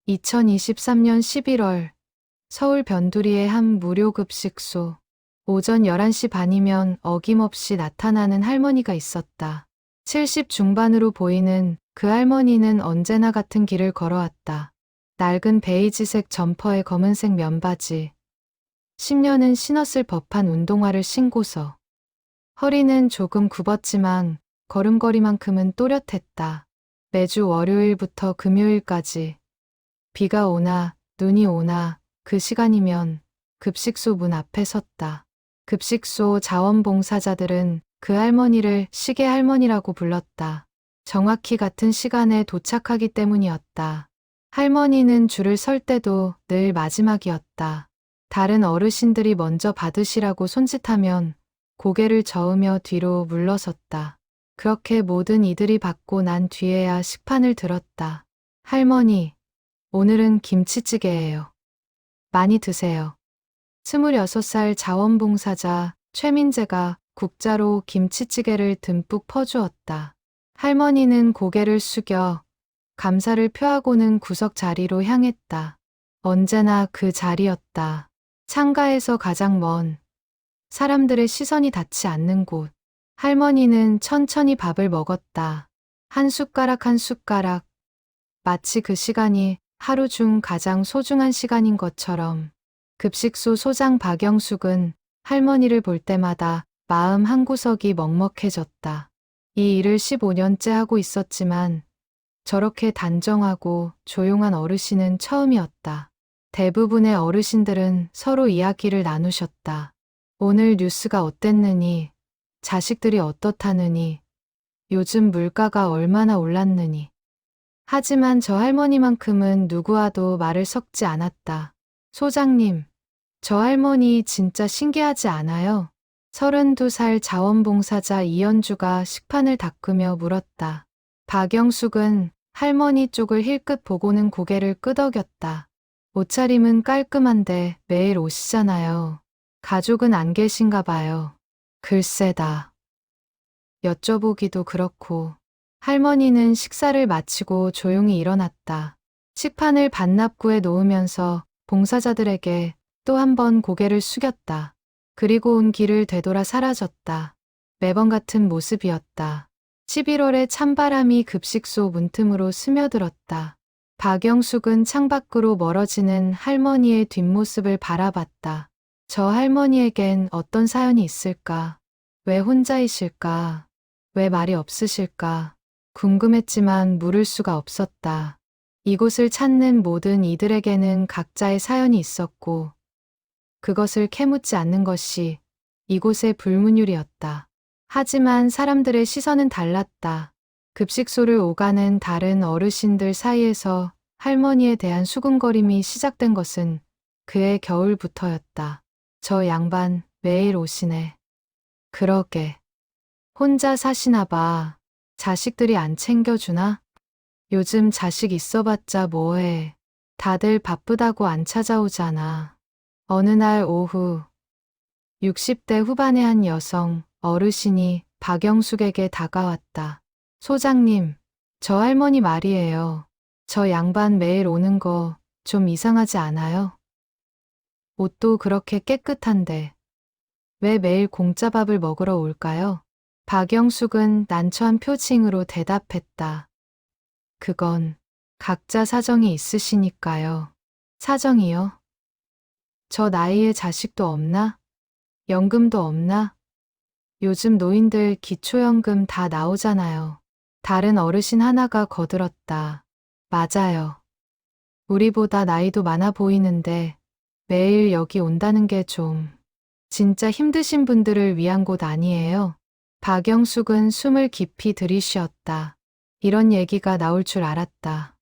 2023년 11월 서울 변두리의 한 무료급식소. 오전 11시 반이면 어김없이 나타나는 할머니가 있었다. 70 중반으로 보이는 그 할머니는 언제나 같은 길을 걸어왔다. 낡은 베이지색 점퍼에 검은색 면바지. 10년은 신었을 법한 운동화를 신고서. 허리는 조금 굽었지만 걸음걸이만큼은 또렷했다. 매주 월요일부터 금요일까지 비가 오나 눈이 오나 그 시간이면 급식소 문 앞에 섰다. 급식소 자원봉사자들은 그 할머니를 시계 할머니라고 불렀다. 정확히 같은 시간에 도착하기 때문이었다. 할머니는 줄을 설 때도 늘 마지막이었다. 다른 어르신들이 먼저 받으시라고 손짓하면 고개를 저으며 뒤로 물러섰다. 그렇게 모든 이들이 받고 난 뒤에야 식판을 들었다. 할머니, 오늘은 김치찌개예요. 많이 드세요. 26살 자원봉사자 최민재가 국자로 김치찌개를 듬뿍 퍼주었다. 할머니는 고개를 숙여 감사를 표하고는 구석 자리로 향했다. 언제나 그 자리였다. 창가에서 가장 먼 사람들의 시선이 닿지 않는 곳. 할머니는 천천히 밥을 먹었다. 한 숟가락 한 숟가락. 마치 그 시간이 하루 중 가장 소중한 시간인 것처럼. 급식소 소장 박영숙은 할머니를 볼 때마다 마음 한구석이 먹먹해졌다. 이 일을 15년째 하고 있었지만 저렇게 단정하고 조용한 어르신은 처음이었다. 대부분의 어르신들은 서로 이야기를 나누셨다. 오늘 뉴스가 어땠느니, 자식들이 어떻다느니, 요즘 물가가 얼마나 올랐느니. 하지만 저 할머니만큼은 누구와도 말을 섞지 않았다. 소장님, 저 할머니 진짜 신기하지 않아요? 32살 자원봉사자 이연주가 식판을 닦으며 물었다. 박영숙은 할머니 쪽을 힐끗 보고는 고개를 끄덕였다. 옷차림은 깔끔한데 매일 오시잖아요. 가족은 안 계신가 봐요. 글쎄다. 여쭤보기도 그렇고. 할머니는 식사를 마치고 조용히 일어났다. 식판을 반납구에 놓으면서 봉사자들에게 또 한 번 고개를 숙였다. 그리고 온 길을 되돌아 사라졌다. 매번 같은 모습이었다. 11월에 찬바람이 급식소 문틈으로 스며들었다. 박영숙은 창밖으로 멀어지는 할머니의 뒷모습을 바라봤다. 저 할머니에겐 어떤 사연이 있을까? 왜 혼자이실까? 왜 말이 없으실까? 궁금했지만 물을 수가 없었다. 이곳을 찾는 모든 이들에게는 각자의 사연이 있었고 그것을 캐묻지 않는 것이 이곳의 불문율이었다. 하지만 사람들의 시선은 달랐다. 급식소를 오가는 다른 어르신들 사이에서 할머니에 대한 수군거림이 시작된 것은 그해 겨울부터였다. 저 양반 매일 오시네. 그러게. 혼자 사시나 봐. 자식들이 안 챙겨주나? 요즘 자식 있어봤자 뭐해. 다들 바쁘다고 안 찾아오잖아. 어느 날 오후 60대 후반의 한 여성 어르신이 박영숙에게 다가왔다. 소장님, 저 할머니 말이에요. 저 양반 매일 오는 거 좀 이상하지 않아요? 옷도 그렇게 깨끗한데 왜 매일 공짜 밥을 먹으러 올까요? 박영숙은 난처한 표情으로 대답했다. 그건 각자 사정이 있으시니까요. 사정이요? 저 나이에 자식도 없나? 연금도 없나? 요즘 노인들 기초연금 다 나오잖아요. 다른 어르신 하나가 거들었다. 맞아요. 우리보다 나이도 많아 보이는데 매일 여기 온다는 게 좀 진짜 힘드신 분들을 위한 곳 아니에요? 박영숙은 숨을 깊이 들이쉬었다. 이런 얘기가 나올 줄 알았다.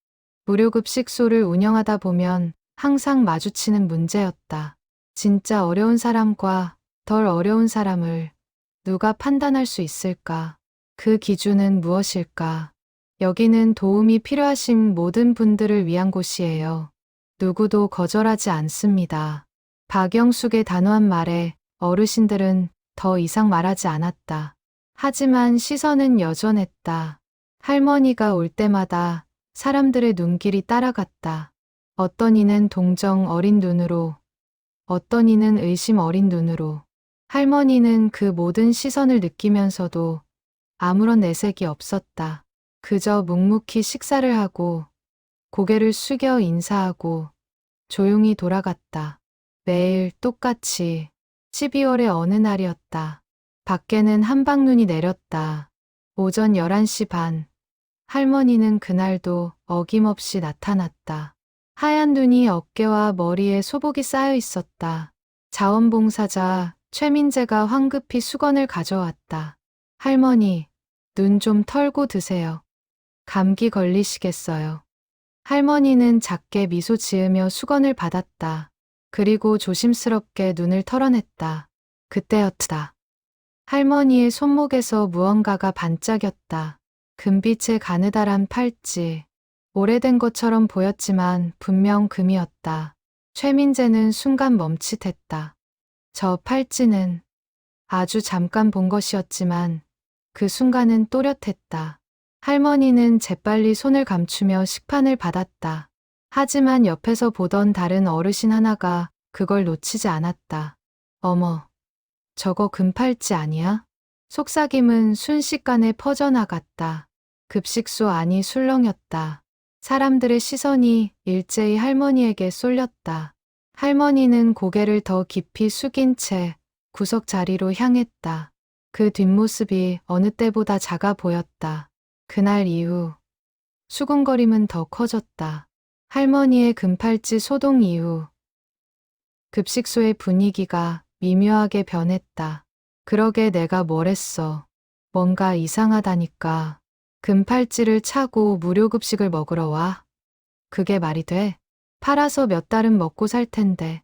무료급식소를 운영하다 보면 항상 마주치는 문제였다. 진짜 어려운 사람과 덜 어려운 사람을 누가 판단할 수 있을까? 그 기준은 무엇일까? 여기는 도움이 필요하신 모든 분들을 위한 곳이에요. 누구도 거절하지 않습니다. 박영숙의 단호한 말에 어르신들은 더 이상 말하지 않았다. 하지만 시선은 여전했다. 할머니가 올 때마다 사람들의 눈길이 따라갔다. 어떤 이는 동정 어린 눈으로, 어떤 이는 의심 어린 눈으로. 할머니는 그 모든 시선을 느끼면서도 아무런 내색이 없었다. 그저 묵묵히 식사를 하고 고개를 숙여 인사하고 조용히 돌아갔다. 매일 똑같이 12월의 어느 날이었다. 밖에는 한방눈이 내렸다. 오전 11시 반. 할머니는 그날도 어김없이 나타났다. 하얀 눈이 어깨와 머리에 소복이 쌓여 있었다. 자원봉사자 최민재가 황급히 수건을 가져왔다. 할머니, 눈 좀 털고 드세요. 감기 걸리시겠어요. 할머니는 작게 미소 지으며 수건을 받았다. 그리고 조심스럽게 눈을 털어냈다. 그때였다. 할머니의 손목에서 무언가가 반짝였다. 금빛의 가느다란 팔찌. 오래된 것처럼 보였지만 분명 금이었다. 최민재는 순간 멈칫했다. 저 팔찌는 아주 잠깐 본 것이었지만 그 순간은 또렷했다. 할머니는 재빨리 손을 감추며 식판을 받았다. 하지만 옆에서 보던 다른 어르신 하나가 그걸 놓치지 않았다. 어머, 저거 금팔찌 아니야? 속삭임은 순식간에 퍼져나갔다. 급식소 안이 술렁였다. 사람들의 시선이 일제히 할머니에게 쏠렸다. 할머니는 고개를 더 깊이 숙인 채 구석 자리로 향했다. 그 뒷모습이 어느 때보다 작아 보였다. 그날 이후 수군거림은 더 커졌다. 할머니의 금팔찌 소동 이후 급식소의 분위기가 미묘하게 변했다. 그러게 내가 뭘 했어. 뭔가 이상하다니까. 금팔찌를 차고 무료급식을 먹으러 와. 그게 말이 돼? 팔아서 몇 달은 먹고 살 텐데.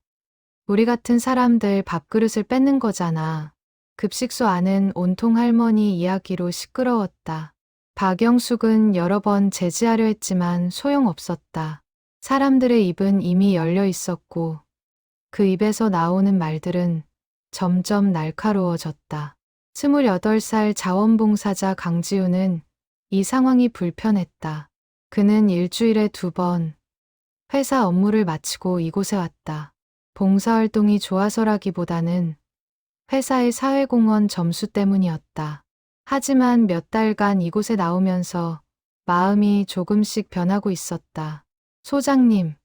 우리 같은 사람들 밥그릇을 뺏는 거잖아. 급식소 안은 온통 할머니 이야기로 시끄러웠다. 박영숙은 여러 번 제지하려 했지만 소용없었다. 사람들의 입은 이미 열려 있었고 그 입에서 나오는 말들은 점점 날카로워졌다. 28살 자원봉사자 강지우는 이 상황이 불편했다. 그는 일주일에 2번 회사 업무를 마치고 이곳에 왔다. 봉사활동이 좋아서라기보다는 회사의 사회공헌 점수 때문이었다. 하지만 몇 달간 이곳에 나오면서 마음이 조금씩 변하고 있었다. 소장님,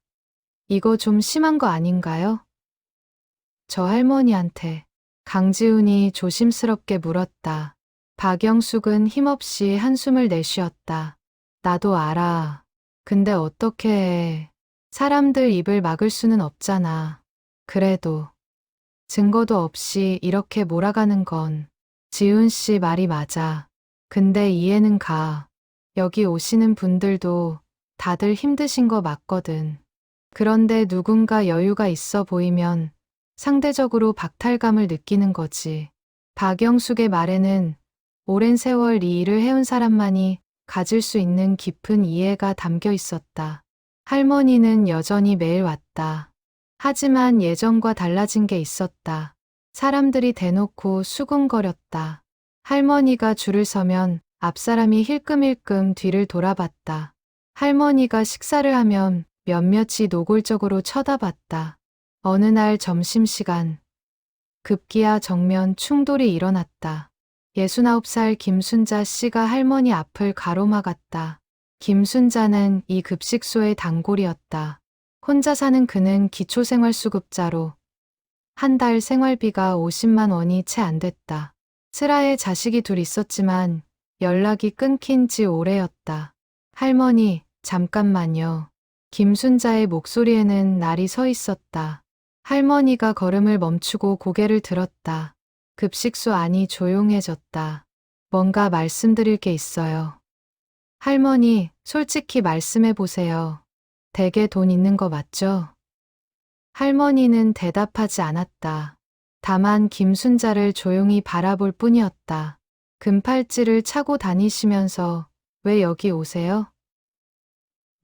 이거 좀 심한 거 아닌가요? 저 할머니한테 강지훈이 조심스럽게 물었다. 박영숙은 힘없이 한숨을 내쉬었다. 나도 알아. 근데 어떻게 해. 사람들 입을 막을 수는 없잖아. 그래도 증거도 없이 이렇게 몰아가는 건 지훈 씨 말이 맞아. 근데 이해는 가. 여기 오시는 분들도 다들 힘드신 거 맞거든. 그런데 누군가 여유가 있어 보이면 상대적으로 박탈감을 느끼는 거지. 박영숙의 말에는 오랜 세월 이 일을 해온 사람만이 가질 수 있는 깊은 이해가 담겨 있었다. 할머니는 여전히 매일 왔다. 하지만 예전과 달라진 게 있었다. 사람들이 대놓고 수군거렸다. 할머니가 줄을 서면 앞사람이 힐끔힐끔 뒤를 돌아봤다. 할머니가 식사를 하면 몇몇이 노골적으로 쳐다봤다. 어느 날 점심시간 급기야 정면 충돌이 일어났다. 69살 김순자 씨가 할머니 앞을 가로막았다. 김순자는 이 급식소의 단골이었다. 혼자 사는 그는 기초생활수급자로 한 달 생활비가 50만 원이 채 안 됐다. 슬하에 자식이 둘 있었지만 연락이 끊긴 지 오래였다. 할머니, 잠깐만요. 김순자의 목소리에는 날이 서 있었다. 할머니가 걸음을 멈추고 고개를 들었다. 급식소 안이 조용해졌다. 뭔가 말씀드릴 게 있어요. 할머니, 솔직히 말씀해 보세요. 댁에 돈 있는 거 맞죠? 할머니는 대답하지 않았다. 다만 김순자를 조용히 바라볼 뿐이었다. 금팔찌를 차고 다니시면서 왜 여기 오세요?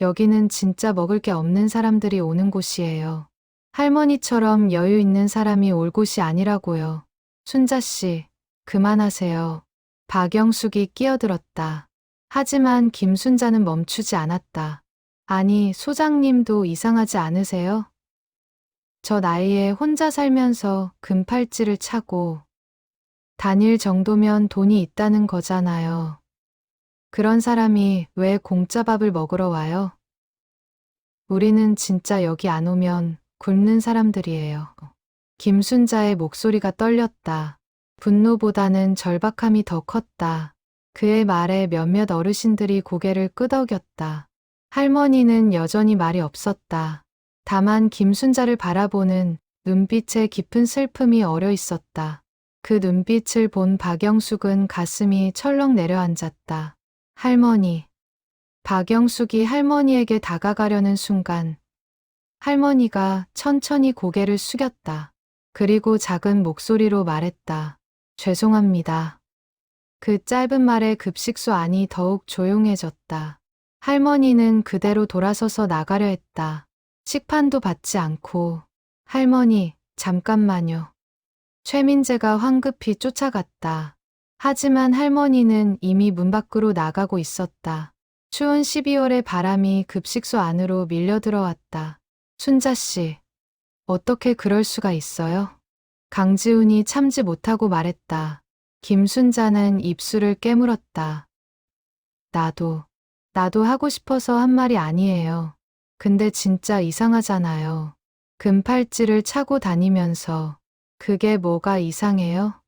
여기는 진짜 먹을 게 없는 사람들이 오는 곳이에요. 할머니처럼 여유 있는 사람이 올 곳이 아니라고요. 순자 씨, 그만하세요. 박영숙이 끼어들었다. 하지만 김순자는 멈추지 않았다. 아니, 소장님도 이상하지 않으세요? 저 나이에 혼자 살면서 금팔찌를 차고 다닐 정도면 돈이 있다는 거잖아요. 그런 사람이 왜 공짜 밥을 먹으러 와요? 우리는 진짜 여기 안 오면 굶는 사람들이에요. 김순자의 목소리가 떨렸다. 분노보다는 절박함이 더 컸다. 그의 말에 몇몇 어르신들이 고개를 끄덕였다. 할머니는 여전히 말이 없었다. 다만 김순자를 바라보는 눈빛에 깊은 슬픔이 어려 있었다. 그 눈빛을 본 박영숙은 가슴이 철렁 내려앉았다. 할머니. 박영숙이 할머니에게 다가가려는 순간 할머니가 천천히 고개를 숙였다. 그리고 작은 목소리로 말했다. 죄송합니다. 그 짧은 말에 급식소 안이 더욱 조용해졌다. 할머니는 그대로 돌아서서 나가려 했다. 식판도 받지 않고. 할머니, 잠깐만요. 최민재가 황급히 쫓아갔다. 하지만 할머니는 이미 문 밖으로 나가고 있었다. 추운 12월의 바람이 급식소 안으로 밀려 들어왔다. 순자 씨, 어떻게 그럴 수가 있어요? 강지훈이 참지 못하고 말했다. 김순자는 입술을 깨물었다. 나도 하고 싶어서 한 말이 아니에요. 근데 진짜 이상하잖아요. 금팔찌를 차고 다니면서 그게 뭐가 이상해요?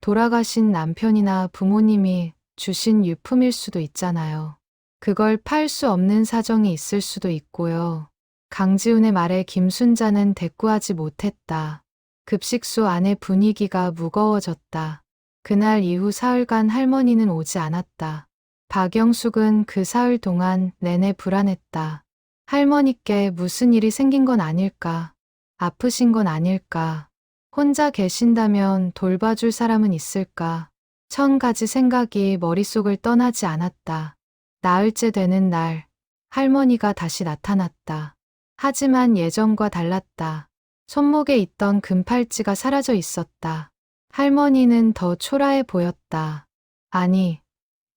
돌아가신 남편이나 부모님이 주신 유품일 수도 있잖아요. 그걸 팔 수 없는 사정이 있을 수도 있고요. 강지훈의 말에 김순자는 대꾸하지 못했다. 급식소 안의 분위기가 무거워졌다. 그날 이후 사흘간 할머니는 오지 않았다. 박영숙은 그 사흘 동안 내내 불안했다. 할머니께 무슨 일이 생긴 건 아닐까? 아프신 건 아닐까? 혼자 계신다면 돌봐줄 사람은 있을까? 1000가지 생각이 머릿속을 떠나지 않았다. 나흘째 되는 날, 할머니가 다시 나타났다. 하지만 예전과 달랐다. 손목에 있던 금팔찌가 사라져 있었다. 할머니는 더 초라해 보였다. 아니,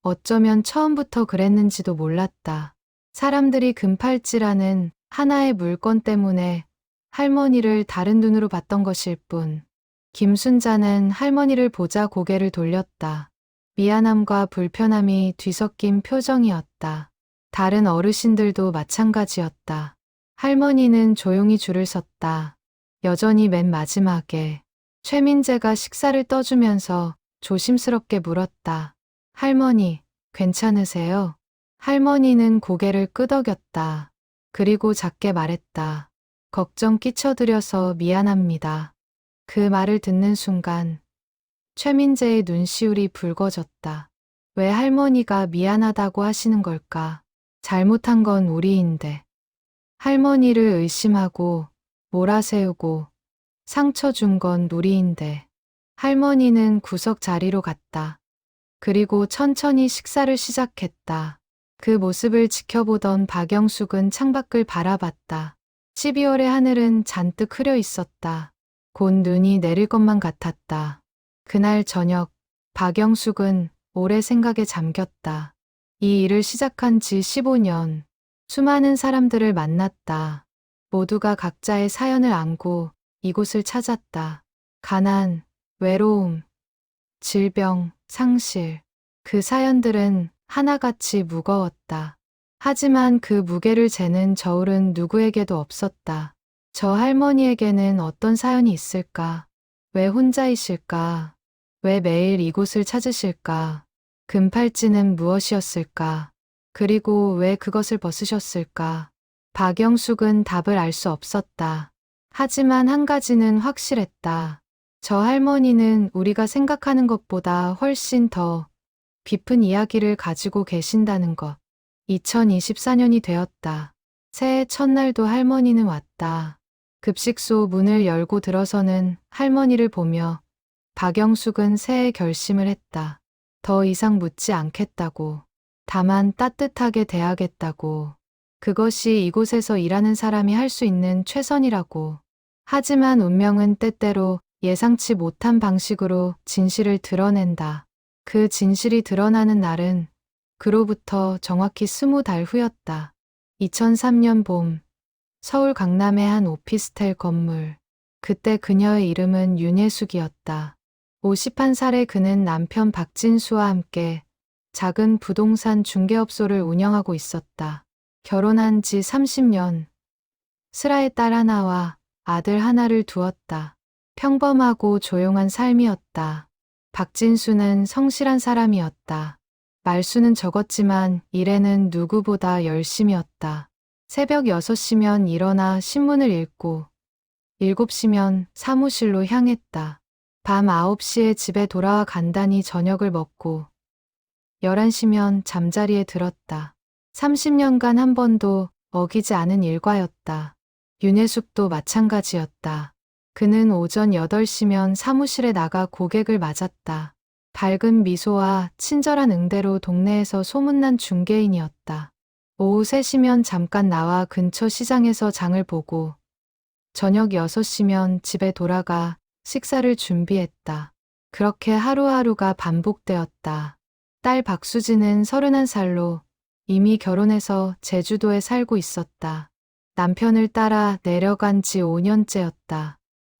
어쩌면 처음부터 그랬는지도 몰랐다. 사람들이 금팔찌라는 하나의 물건 때문에 할머니를 다른 눈으로 봤던 것일 뿐. 김순자는 할머니를 보자 고개를 돌렸다. 미안함과 불편함이 뒤섞인 표정이었다. 다른 어르신들도 마찬가지였다. 할머니는 조용히 줄을 섰다. 여전히 맨 마지막에 최민재가 식사를 떠주면서 조심스럽게 물었다. 할머니, 괜찮으세요? 할머니는 고개를 끄덕였다. 그리고 작게 말했다. 걱정 끼쳐드려서 미안합니다. 그 말을 듣는 순간 최민재의 눈시울이 붉어졌다. 왜 할머니가 미안하다고 하시는 걸까? 잘못한 건 우리인데. 할머니를 의심하고 몰아세우고 상처 준 건 우리인데. 할머니는 구석 자리로 갔다. 그리고 천천히 식사를 시작했다. 그 모습을 지켜보던 박영숙은 창밖을 바라봤다. 12월의 하늘은 잔뜩 흐려 있었다. 곧 눈이 내릴 것만 같았다. 그날 저녁, 박영숙은 오래 생각에 잠겼다. 이 일을 시작한 지 15년, 수많은 사람들을 만났다. 모두가 각자의 사연을 안고 이곳을 찾았다. 가난, 외로움, 질병, 상실. 그 사연들은 하나같이 무거웠다. 하지만 그 무게를 재는 저울은 누구에게도 없었다. 저 할머니에게는 어떤 사연이 있을까? 왜 혼자이실까? 왜 매일 이곳을 찾으실까? 금팔찌는 무엇이었을까? 그리고 왜 그것을 벗으셨을까? 박영숙은 답을 알 수 없었다. 하지만 한 가지는 확실했다. 저 할머니는 우리가 생각하는 것보다 훨씬 더 깊은 이야기를 가지고 계신다는 것. 2024년이 되었다. 새해 첫날도 할머니는 왔다. 급식소 문을 열고 들어서는 할머니를 보며 박영숙은 새해 결심을 했다. 더 이상 묻지 않겠다고. 다만 따뜻하게 대하겠다고. 그것이 이곳에서 일하는 사람이 할 수 있는 최선이라고. 하지만 운명은 때때로 예상치 못한 방식으로 진실을 드러낸다. 그 진실이 드러나는 날은 그로부터 정확히 20달 후였다. 2003년 봄, 서울 강남의 한 오피스텔 건물. 그때 그녀의 이름은 윤예숙이었다. 51살의 그는 남편 박진수와 함께 작은 부동산 중개업소를 운영하고 있었다. 결혼한 지 30년, 슬아의 딸 하나와 아들 하나를 두었다. 평범하고 조용한 삶이었다. 박진수는 성실한 사람이었다. 말수는 적었지만 일에는 누구보다 열심이었다. 새벽 6시면 일어나 신문을 읽고 7시면 사무실로 향했다. 밤 9시에 집에 돌아와 간단히 저녁을 먹고 11시면 잠자리에 들었다. 30년간 한 번도 어기지 않은 일과였다. 윤혜숙도 마찬가지였다. 그는 오전 8시면 사무실에 나가 고객을 맞았다. 밝은 미소와 친절한 응대로 동네에서 소문난 중개인이었다. 오후 3시면 잠깐 나와 근처 시장에서 장을 보고 저녁 6시면 집에 돌아가 식사를 준비했다. 그렇게 하루하루가 반복되었다. 딸 박수진은 31살로 이미 결혼해서 제주도에 살고 있었다. 남편을 따라 내려간 지 5년째였다.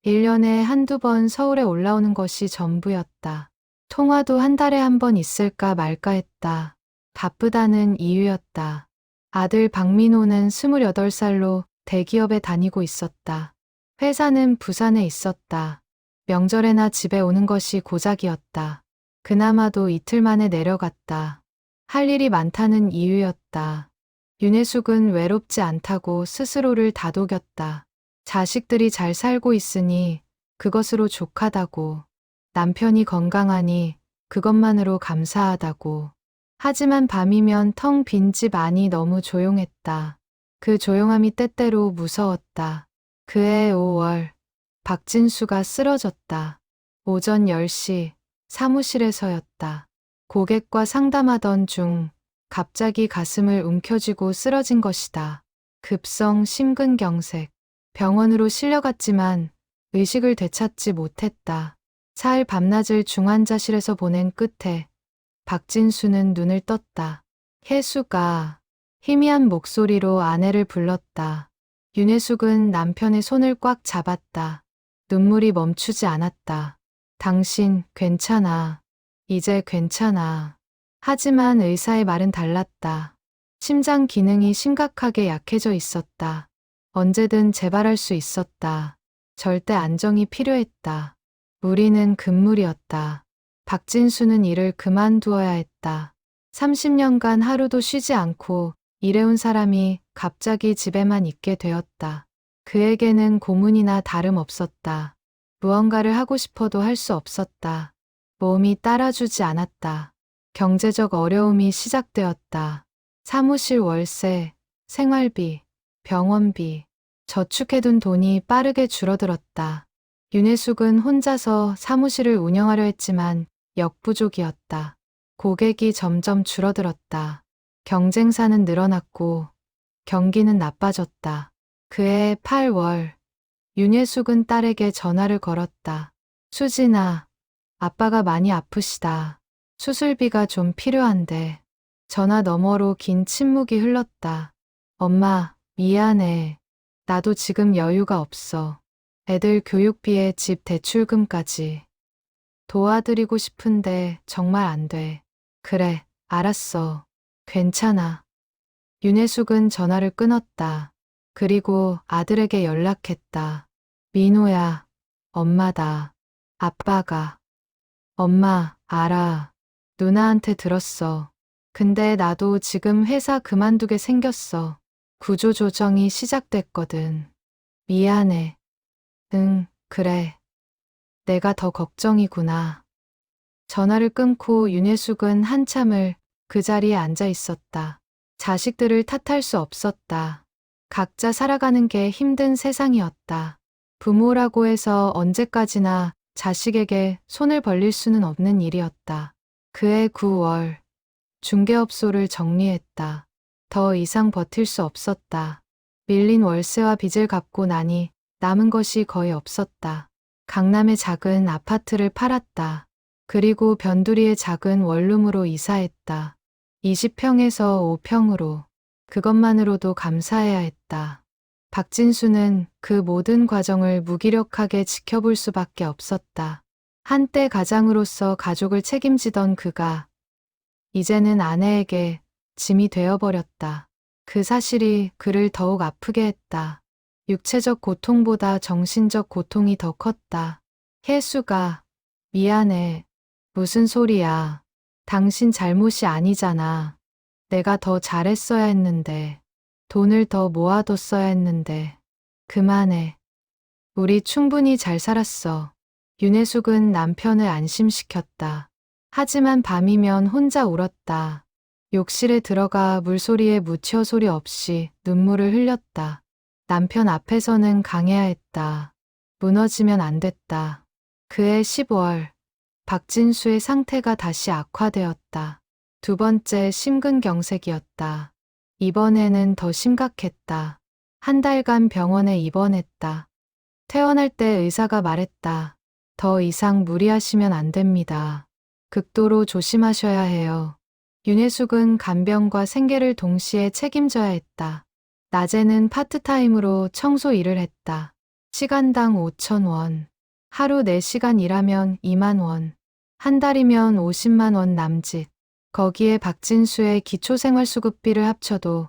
1년에 한두 번 서울에 올라오는 것이 전부였다. 통화도 한 달에 한 번 있을까 말까 했다. 바쁘다는 이유였다. 아들 박민호는 28살로 대기업에 다니고 있었다. 회사는 부산에 있었다. 명절에나 집에 오는 것이 고작이었다. 그나마도 이틀 만에 내려갔다. 할 일이 많다는 이유였다. 윤혜숙은 외롭지 않다고 스스로를 다독였다. 자식들이 잘 살고 있으니 그것으로 족하다고. 남편이 건강하니 그것만으로 감사하다고. 하지만 밤이면 텅 빈 집 안이 너무 조용했다. 그 조용함이 때때로 무서웠다. 그해 5월, 박진수가 쓰러졌다. 오전 10시, 사무실에서였다. 고객과 상담하던 중 갑자기 가슴을 움켜쥐고 쓰러진 것이다. 급성 심근경색. 병원으로 실려갔지만 의식을 되찾지 못했다. 사흘 밤낮을 중환자실에서 보낸 끝에 박진수는 눈을 떴다. 혜수가 희미한 목소리로 아내를 불렀다. 윤혜숙은 남편의 손을 꽉 잡았다. 눈물이 멈추지 않았다. 당신 괜찮아. 이제 괜찮아. 하지만 의사의 말은 달랐다. 심장 기능이 심각하게 약해져 있었다. 언제든 재발할 수 있었다. 절대 안정이 필요했다. 우리는 금물이었다. 박진수는 일을 그만두어야 했다. 30년간 하루도 쉬지 않고 일해온 사람이 갑자기 집에만 있게 되었다. 그에게는 고문이나 다름없었다. 무언가를 하고 싶어도 할 수 없었다. 몸이 따라주지 않았다. 경제적 어려움이 시작되었다. 사무실 월세, 생활비, 병원비, 저축해둔 돈이 빠르게 줄어들었다. 윤혜숙은 혼자서 사무실을 운영하려 했지만 역부족이었다. 고객이 점점 줄어들었다. 경쟁사는 늘어났고 경기는 나빠졌다. 그해 8월, 윤혜숙은 딸에게 전화를 걸었다. 수진아, 아빠가 많이 아프시다. 수술비가 좀 필요한데. 전화 너머로 긴 침묵이 흘렀다. 엄마, 미안해. 나도 지금 여유가 없어. 애들 교육비에 집 대출금까지. 도와드리고 싶은데 정말 안 돼. 그래, 알았어. 괜찮아. 윤혜숙은 전화를 끊었다. 그리고 아들에게 연락했다. 민호야, 엄마다. 아빠가. 엄마, 알아. 누나한테 들었어. 근데 나도 지금 회사 그만두게 생겼어. 구조조정이 시작됐거든. 미안해. 응, 그래. 내가 더 걱정이구나. 전화를 끊고 윤혜숙은 한참을 그 자리에 앉아 있었다. 자식들을 탓할 수 없었다. 각자 살아가는 게 힘든 세상이었다. 부모라고 해서 언제까지나 자식에게 손을 벌릴 수는 없는 일이었다. 그해 9월, 중개업소를 정리했다. 더 이상 버틸 수 없었다. 밀린 월세와 빚을 갚고 나니 남은 것이 거의 없었다. 강남의 작은 아파트를 팔았다. 그리고 변두리의 작은 원룸으로 이사했다. 20평에서 5평으로. 그것만으로도 감사해야 했다. 박진수는 그 모든 과정을 무기력하게 지켜볼 수밖에 없었다. 한때 가장으로서 가족을 책임지던 그가 이제는 아내에게 짐이 되어버렸다. 그 사실이 그를 더욱 아프게 했다. 육체적 고통보다 정신적 고통이 더 컸다. 혜수가 미안해. 무슨 소리야. 당신 잘못이 아니잖아. 내가 더 잘했어야 했는데. 돈을 더 모아뒀어야 했는데. 그만해. 우리 충분히 잘 살았어. 윤혜숙은 남편을 안심시켰다. 하지만 밤이면 혼자 울었다. 욕실에 들어가 물소리에 묻혀 소리 없이 눈물을 흘렸다. 남편 앞에서는 강해야 했다. 무너지면 안 됐다. 그해 10월, 박진수의 상태가 다시 악화되었다. 두 번째 심근경색이었다. 이번에는 더 심각했다. 한 달간 병원에 입원했다. 퇴원할 때 의사가 말했다. 더 이상 무리하시면 안 됩니다. 극도로 조심하셔야 해요. 윤혜숙은 간병과 생계를 동시에 책임져야 했다. 낮에는 파트타임으로 청소 일을 했다. 시간당 5,000원. 하루 4시간 일하면 2만 원. 한 달이면 50만 원 남짓. 거기에 박진수의 기초생활수급비를 합쳐도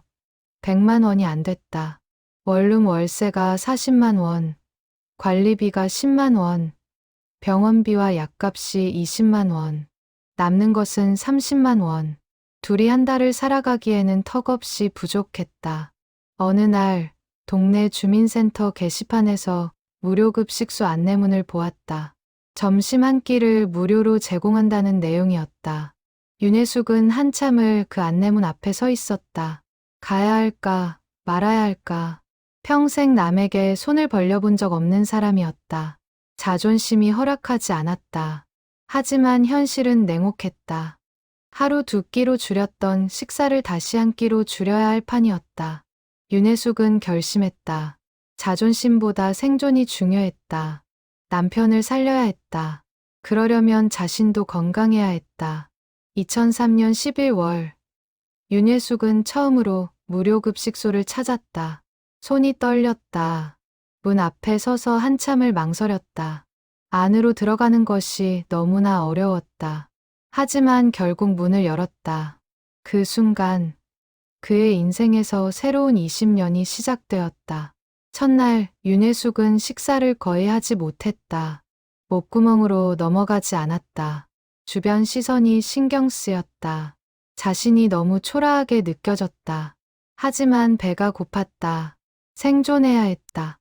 100만 원이 안 됐다. 원룸 월세가 40만 원. 관리비가 10만 원. 병원비와 약값이 20만 원. 남는 것은 30만 원. 둘이 한 달을 살아가기에는 턱없이 부족했다. 어느 날 동네 주민센터 게시판에서 무료급식소 안내문을 보았다. 점심 한 끼를 무료로 제공한다는 내용이었다. 윤혜숙은 한참을 그 안내문 앞에 서 있었다. 가야 할까 말아야 할까. 평생 남에게 손을 벌려본 적 없는 사람이었다. 자존심이 허락하지 않았다. 하지만 현실은 냉혹했다. 하루 2끼로 줄였던 식사를 다시 한 끼로 줄여야 할 판이었다. 윤혜숙은 결심했다. 자존심보다 생존이 중요했다. 남편을 살려야 했다. 그러려면 자신도 건강해야 했다. 2003년 11월, 윤혜숙은 처음으로 무료급식소를 찾았다. 손이 떨렸다. 문 앞에 서서 한참을 망설였다. 안으로 들어가는 것이 너무나 어려웠다. 하지만 결국 문을 열었다. 그 순간 그의 인생에서 새로운 20년이 시작되었다. 첫날 윤혜숙은 식사를 거의 하지 못했다. 목구멍으로 넘어가지 않았다. 주변 시선이 신경 쓰였다. 자신이 너무 초라하게 느껴졌다. 하지만 배가 고팠다. 생존해야 했다.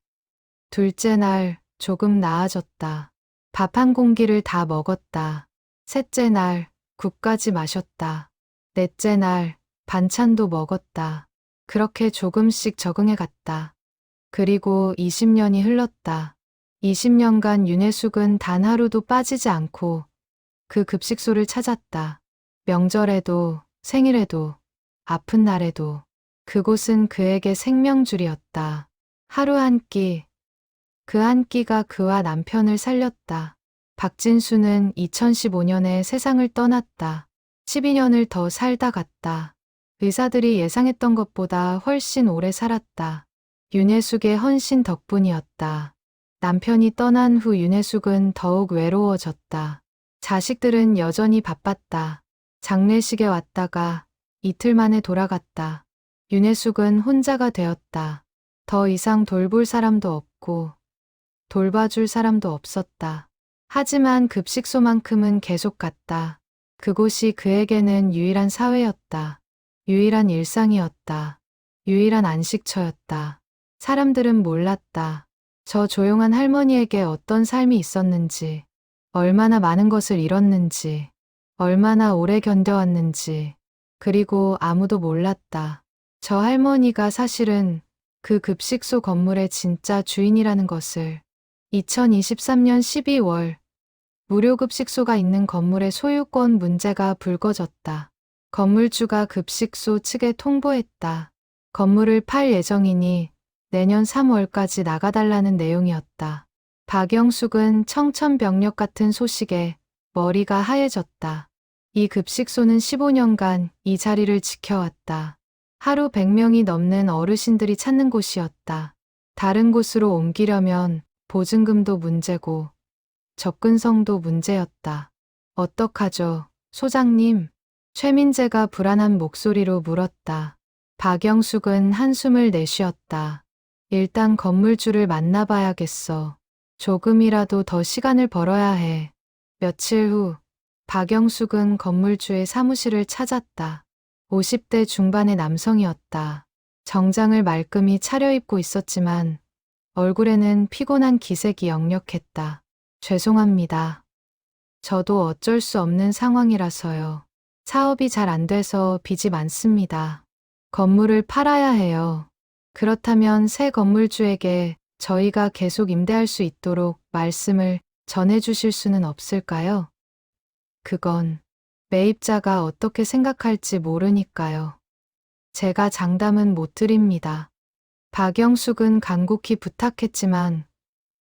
둘째 날 조금 나아졌다. 밥 한 공기를 다 먹었다. 셋째 날 국까지 마셨다. 넷째 날 반찬도 먹었다. 그렇게 조금씩 적응해 갔다. 그리고 20년이 흘렀다. 20년간 윤혜숙은 단 하루도 빠지지 않고 그 급식소를 찾았다. 명절에도 생일에도 아픈 날에도 그곳은 그에게 생명줄이었다. 하루 한 끼, 그 한 끼가 그와 남편을 살렸다. 박진수는 2015년에 세상을 떠났다. 12년을 더 살다 갔다. 의사들이 예상했던 것보다 훨씬 오래 살았다. 윤혜숙의 헌신 덕분이었다. 남편이 떠난 후 윤혜숙은 더욱 외로워졌다. 자식들은 여전히 바빴다. 장례식에 왔다가 이틀 만에 돌아갔다. 윤혜숙은 혼자가 되었다. 더 이상 돌볼 사람도 없고 돌봐줄 사람도 없었다. 하지만 급식소만큼은 계속 갔다. 그곳이 그에게는 유일한 사회였다. 유일한 일상이었다. 유일한 안식처였다. 사람들은 몰랐다. 저 조용한 할머니에게 어떤 삶이 있었는지, 얼마나 많은 것을 잃었는지, 얼마나 오래 견뎌왔는지, 그리고 아무도 몰랐다. 저 할머니가 사실은 그 급식소 건물의 진짜 주인이라는 것을. 2023년 12월, 무료급식소가 있는 건물의 소유권 문제가 불거졌다. 건물주가 급식소 측에 통보했다. 건물을 팔 예정이니 내년 3월까지 나가달라는 내용이었다. 박영숙은 청천벽력 같은 소식에 머리가 하얘졌다. 이 급식소는 15년간 이 자리를 지켜왔다. 하루 100명이 넘는 어르신들이 찾는 곳이었다. 다른 곳으로 옮기려면 보증금도 문제고 접근성도 문제였다. 어떡하죠, 소장님? 최민재가 불안한 목소리로 물었다. 박영숙은 한숨을 내쉬었다. 일단 건물주를 만나봐야겠어. 조금이라도 더 시간을 벌어야 해. 며칠 후, 박영숙은 건물주의 사무실을 찾았다. 50대 중반의 남성이었다. 정장을 말끔히 차려입고 있었지만 얼굴에는 피곤한 기색이 역력했다. 죄송합니다. 저도 어쩔 수 없는 상황이라서요. 사업이 잘 안 돼서 빚이 많습니다. 건물을 팔아야 해요. 그렇다면 새 건물주에게 저희가 계속 임대할 수 있도록 말씀을 전해주실 수는 없을까요? 그건 매입자가 어떻게 생각할지 모르니까요. 제가 장담은 못 드립니다. 박영숙은 간곡히 부탁했지만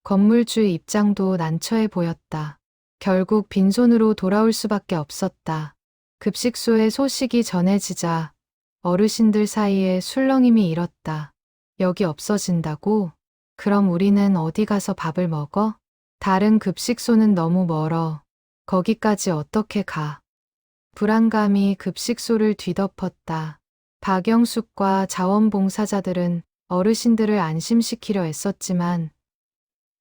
건물주의 입장도 난처해 보였다. 결국 빈손으로 돌아올 수밖에 없었다. 급식소의 소식이 전해지자 어르신들 사이에 술렁임이 일었다. 여기 없어진다고? 그럼 우리는 어디 가서 밥을 먹어? 다른 급식소는 너무 멀어. 거기까지 어떻게 가? 불안감이 급식소를 뒤덮었다. 박영숙과 자원봉사자들은 어르신들을 안심시키려 애썼지만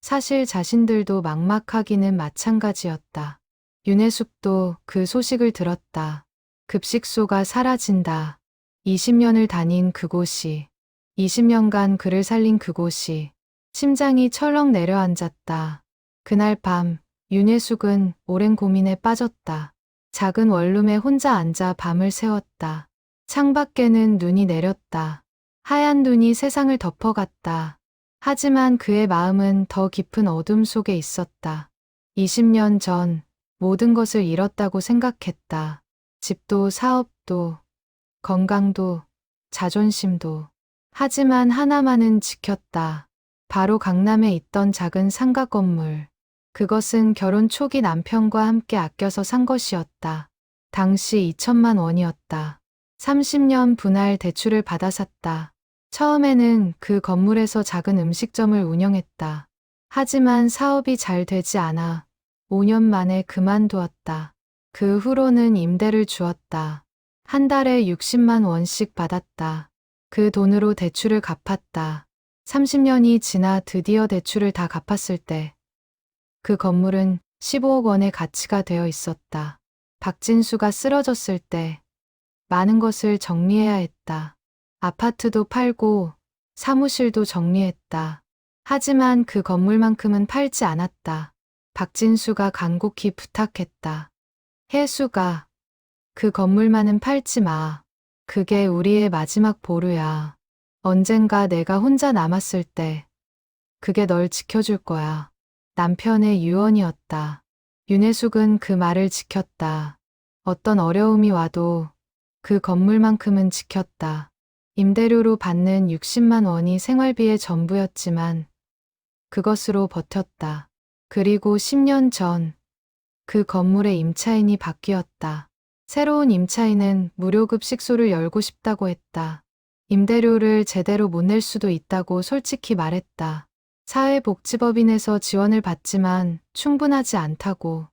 사실 자신들도 막막하기는 마찬가지였다. 윤혜숙도 그 소식을 들었다. 급식소가 사라진다. 20년을 다닌 그곳이, 20년간 그를 살린 그곳이, 심장이 철렁 내려앉았다. 그날 밤, 윤혜숙은 오랜 고민에 빠졌다. 작은 원룸에 혼자 앉아 밤을 새웠다. 창밖에는 눈이 내렸다. 하얀 눈이 세상을 덮어갔다. 하지만 그의 마음은 더 깊은 어둠 속에 있었다. 20년 전 모든 것을 잃었다고 생각했다. 집도 사업도 건강도 자존심도. 하지만 하나만은 지켰다. 바로 강남에 있던 작은 상가 건물. 그것은 결혼 초기 남편과 함께 아껴서 산 것이었다. 당시 2천만 원이었다. 30년 분할 대출을 받아 샀다. 처음에는 그 건물에서 작은 음식점을 운영했다. 하지만 사업이 잘 되지 않아 5년 만에 그만두었다. 그 후로는 임대를 주었다. 한 달에 60만 원씩 받았다. 그 돈으로 대출을 갚았다. 30년이 지나 드디어 대출을 다 갚았을 때 그 건물은 15억 원의 가치가 되어 있었다. 박진수가 쓰러졌을 때 많은 것을 정리해야 했다. 아파트도 팔고 사무실도 정리했다. 하지만 그 건물만큼은 팔지 않았다. 박진수가 간곡히 부탁했다. 혜수가, 그 건물만은 팔지 마. 그게 우리의 마지막 보루야. 언젠가 내가 혼자 남았을 때 그게 널 지켜줄 거야. 남편의 유언이었다. 윤혜숙은 그 말을 지켰다. 어떤 어려움이 와도 그 건물만큼은 지켰다. 임대료로 받는 60만 원이 생활비의 전부였지만 그것으로 버텼다. 그리고 10년 전 그 건물의 임차인이 바뀌었다. 새로운 임차인은 무료급식소를 열고 싶다고 했다. 임대료를 제대로 못 낼 수도 있다고 솔직히 말했다. 사회복지법인에서 지원을 받지만 충분하지 않다고.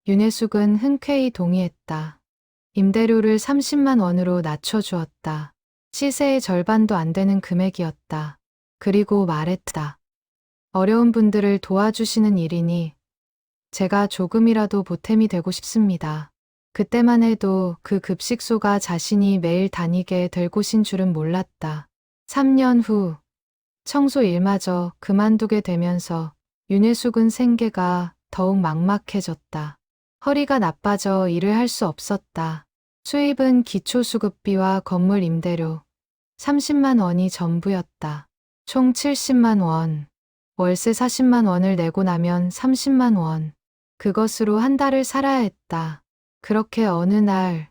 윤혜숙은 흔쾌히 동의했다. 임대료를 30만 원으로 낮춰주었다. 시세의 절반도 안 되는 금액이었다. 그리고 말했다. 어려운 분들을 도와주시는 일이니 제가 조금이라도 보탬이 되고 싶습니다. 그때만 해도 그 급식소가 자신이 매일 다니게 될 곳인 줄은 몰랐다. 3년 후 청소 일마저 그만두게 되면서 윤혜숙은 생계가 더욱 막막해졌다. 허리가 나빠져 일을 할 수 없었다. 수입은 기초수급비와 건물 임대료 30만 원이 전부였다. 총 70만 원. 월세 40만 원을 내고 나면 30만 원. 그것으로 한 달을 살아야 했다. 그렇게 어느 날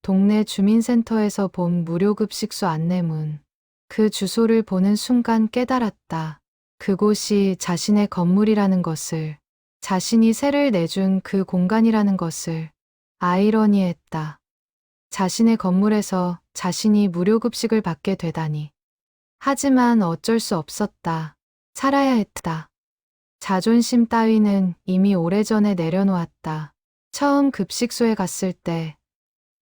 동네 주민센터에서 본 무료급식소 안내문. 그 주소를 보는 순간 깨달았다. 그곳이 자신의 건물이라는 것을, 자신이 세를 내준 그 공간이라는 것을. 아이러니했다. 자신의 건물에서 자신이 무료급식을 받게 되다니. 하지만 어쩔 수 없었다. 살아야 했다. 자존심 따위는 이미 오래전에 내려놓았다. 처음 급식소에 갔을 때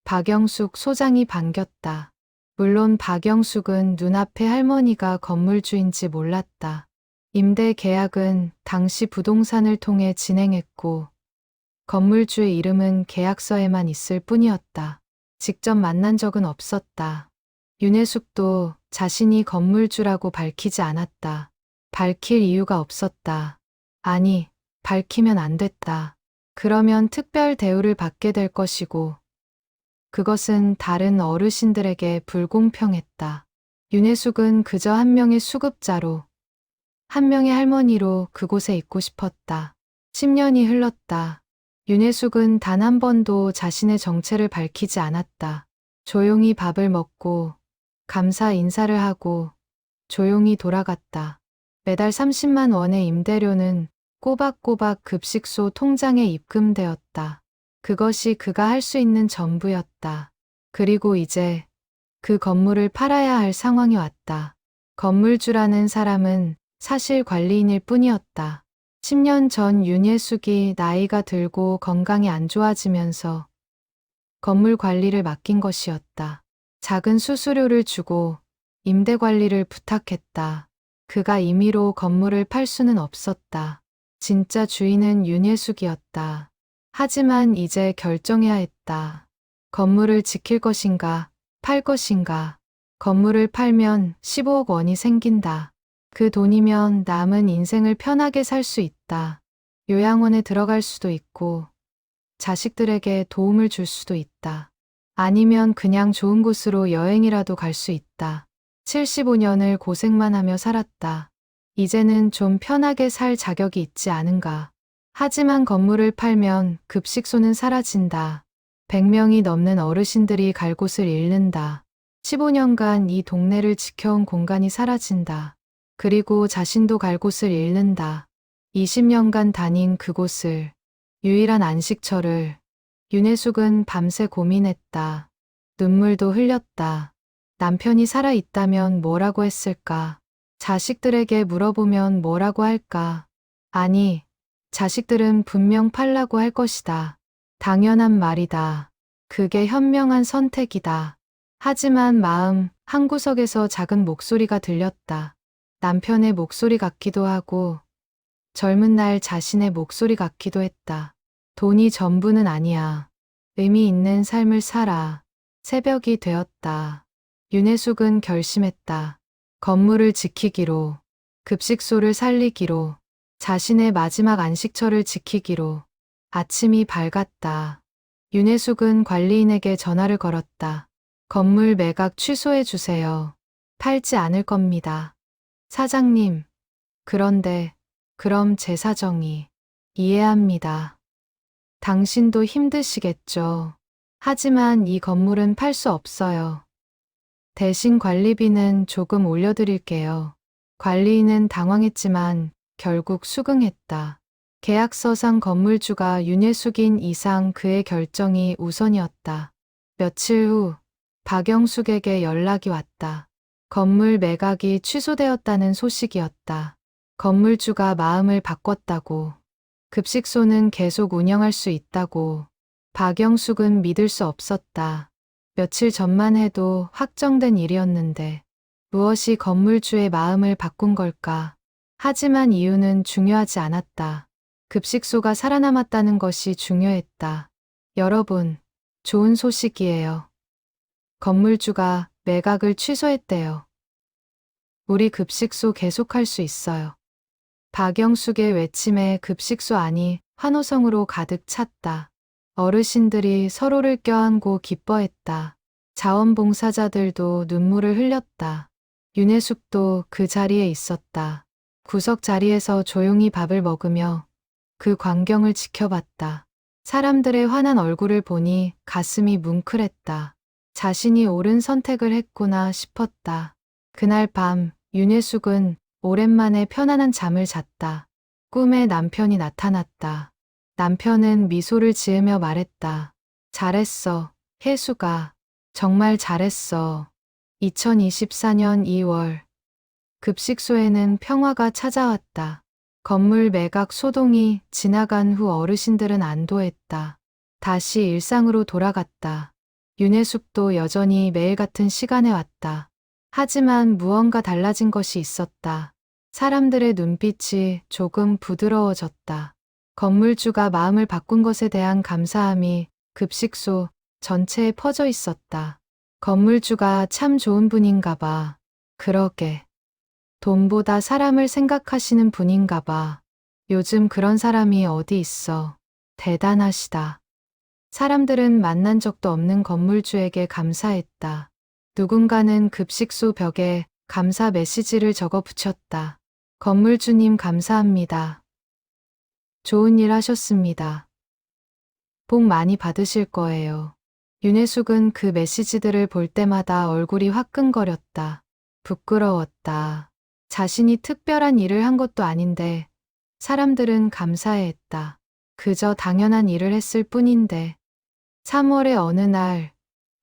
박영숙 소장이 반겼다. 물론 박영숙은 눈앞에 할머니가 건물주인지 몰랐다. 임대 계약은 당시 부동산을 통해 진행했고 건물주의 이름은 계약서에만 있을 뿐이었다. 직접 만난 적은 없었다. 윤혜숙도 자신이 건물주라고 밝히지 않았다. 밝힐 이유가 없었다. 아니, 밝히면 안 됐다. 그러면 특별 대우를 받게 될 것이고 그것은 다른 어르신들에게 불공평했다. 윤혜숙은 그저 한 명의 수급자로, 한 명의 할머니로 그곳에 있고 싶었다. 10년이 흘렀다. 윤혜숙은 단 한 번도 자신의 정체를 밝히지 않았다. 조용히 밥을 먹고 감사 인사를 하고 조용히 돌아갔다. 매달 30만 원의 임대료는 꼬박꼬박 급식소 통장에 입금되었다. 그것이 그가 할 수 있는 전부였다. 그리고 이제 그 건물을 팔아야 할 상황이 왔다. 건물주라는 사람은 사실 관리인일 뿐이었다. 10년 전 윤예숙이 나이가 들고 건강이 안 좋아지면서 건물 관리를 맡긴 것이었다. 작은 수수료를 주고 임대 관리를 부탁했다. 그가 임의로 건물을 팔 수는 없었다. 진짜 주인은 윤예숙이었다. 하지만 이제 결정해야 했다. 건물을 지킬 것인가, 팔 것인가. 건물을 팔면 15억 원이 생긴다. 그 돈이면 남은 인생을 편하게 살 수 있다. 요양원에 들어갈 수도 있고, 자식들에게 도움을 줄 수도 있다. 아니면 그냥 좋은 곳으로 여행이라도 갈 수 있다. 75년을 고생만 하며 살았다. 이제는 좀 편하게 살 자격이 있지 않은가. 하지만 건물을 팔면 급식소는 사라진다. 100명이 넘는 어르신들이 갈 곳을 잃는다. 15년간 이 동네를 지켜온 공간이 사라진다. 그리고 자신도 갈 곳을 잃는다. 20년간 다닌 그곳을, 유일한 안식처를. 윤혜숙은 밤새 고민했다. 눈물도 흘렸다. 남편이 살아있다면 뭐라고 했을까? 자식들에게 물어보면 뭐라고 할까? 아니, 자식들은 분명 팔라고 할 것이다. 당연한 말이다. 그게 현명한 선택이다. 하지만 마음 한구석에서 작은 목소리가 들렸다. 남편의 목소리 같기도 하고 젊은 날 자신의 목소리 같기도 했다. 돈이 전부는 아니야. 의미 있는 삶을 살아. 새벽이 되었다. 윤혜숙은 결심했다. 건물을 지키기로, 급식소를 살리기로, 자신의 마지막 안식처를 지키기로. 아침이 밝았다. 윤혜숙은 관리인에게 전화를 걸었다. 건물 매각 취소해 주세요. 팔지 않을 겁니다. 사장님, 그런데 그럼 제 사정이. 이해합니다. 당신도 힘드시겠죠. 하지만 이 건물은 팔 수 없어요. 대신 관리비는 조금 올려드릴게요. 관리인은 당황했지만 결국 수긍했다. 계약서상 건물주가 윤혜숙인 이상 그의 결정이 우선이었다. 며칠 후 박영숙에게 연락이 왔다. 건물 매각이 취소되었다는 소식이었다. 건물주가 마음을 바꿨다고. 급식소는 계속 운영할 수 있다고. 박영숙은 믿을 수 없었다. 며칠 전만 해도 확정된 일이었는데 무엇이 건물주의 마음을 바꾼 걸까? 하지만 이유는 중요하지 않았다. 급식소가 살아남았다는 것이 중요했다. 여러분, 좋은 소식이에요. 건물주가 매각을 취소했대요. 우리 급식소 계속할 수 있어요. 박영숙의 외침에 급식소 안이 환호성으로 가득 찼다. 어르신들이 서로를 껴안고 기뻐했다. 자원봉사자들도 눈물을 흘렸다. 윤혜숙도 그 자리에 있었다. 구석 자리에서 조용히 밥을 먹으며 그 광경을 지켜봤다. 사람들의 환한 얼굴을 보니 가슴이 뭉클했다. 자신이 옳은 선택을 했구나 싶었다. 그날 밤 윤혜숙은 오랜만에 편안한 잠을 잤다. 꿈에 남편이 나타났다. 남편은 미소를 지으며 말했다. 잘했어, 혜숙아. 정말 잘했어. 2024년 2월. 급식소에는 평화가 찾아왔다. 건물 매각 소동이 지나간 후 어르신들은 안도했다. 다시 일상으로 돌아갔다. 윤혜숙도 여전히 매일 같은 시간에 왔다. 하지만 무언가 달라진 것이 있었다. 사람들의 눈빛이 조금 부드러워졌다. 건물주가 마음을 바꾼 것에 대한 감사함이 급식소 전체에 퍼져 있었다. 건물주가 참 좋은 분인가 봐. 그러게. 돈보다 사람을 생각하시는 분인가 봐. 요즘 그런 사람이 어디 있어. 대단하시다. 사람들은 만난 적도 없는 건물주에게 감사했다. 누군가는 급식소 벽에 감사 메시지를 적어 붙였다. 건물주님 감사합니다. 좋은 일 하셨습니다. 복 많이 받으실 거예요. 윤혜숙은 그 메시지들을 볼 때마다 얼굴이 화끈거렸다. 부끄러웠다. 자신이 특별한 일을 한 것도 아닌데 사람들은 감사해했다. 그저 당연한 일을 했을 뿐인데 3월의 어느 날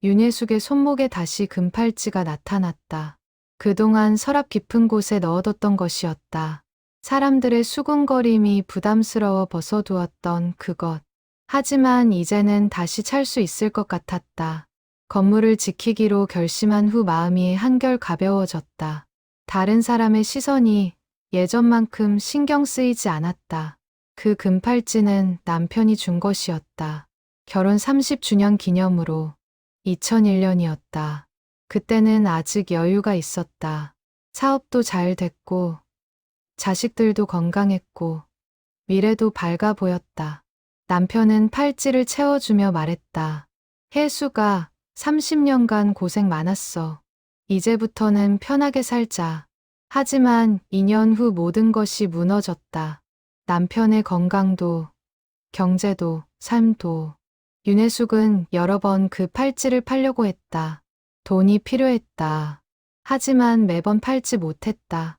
윤혜숙의 손목에 다시 금팔찌가 나타났다. 그동안 서랍 깊은 곳에 넣어뒀던 것이었다. 사람들의 수군거림이 부담스러워 벗어두었던 그것. 하지만 이제는 다시 찰 수 있을 것 같았다. 건물을 지키기로 결심한 후 마음이 한결 가벼워졌다. 다른 사람의 시선이 예전만큼 신경 쓰이지 않았다. 그 금팔찌는 남편이 준 것이었다. 결혼 30주년 기념으로 2001년이었다. 그때는 아직 여유가 있었다. 사업도 잘 됐고 자식들도 건강했고 미래도 밝아 보였다. 남편은 팔찌를 채워주며 말했다. 혜수가 30년간 고생 많았어. 이제부터는 편하게 살자. 하지만 2년 후 모든 것이 무너졌다. 남편의 건강도, 경제도, 삶도. 윤혜숙은 여러 번 그 팔찌를 팔려고 했다. 돈이 필요했다. 하지만 매번 팔지 못했다.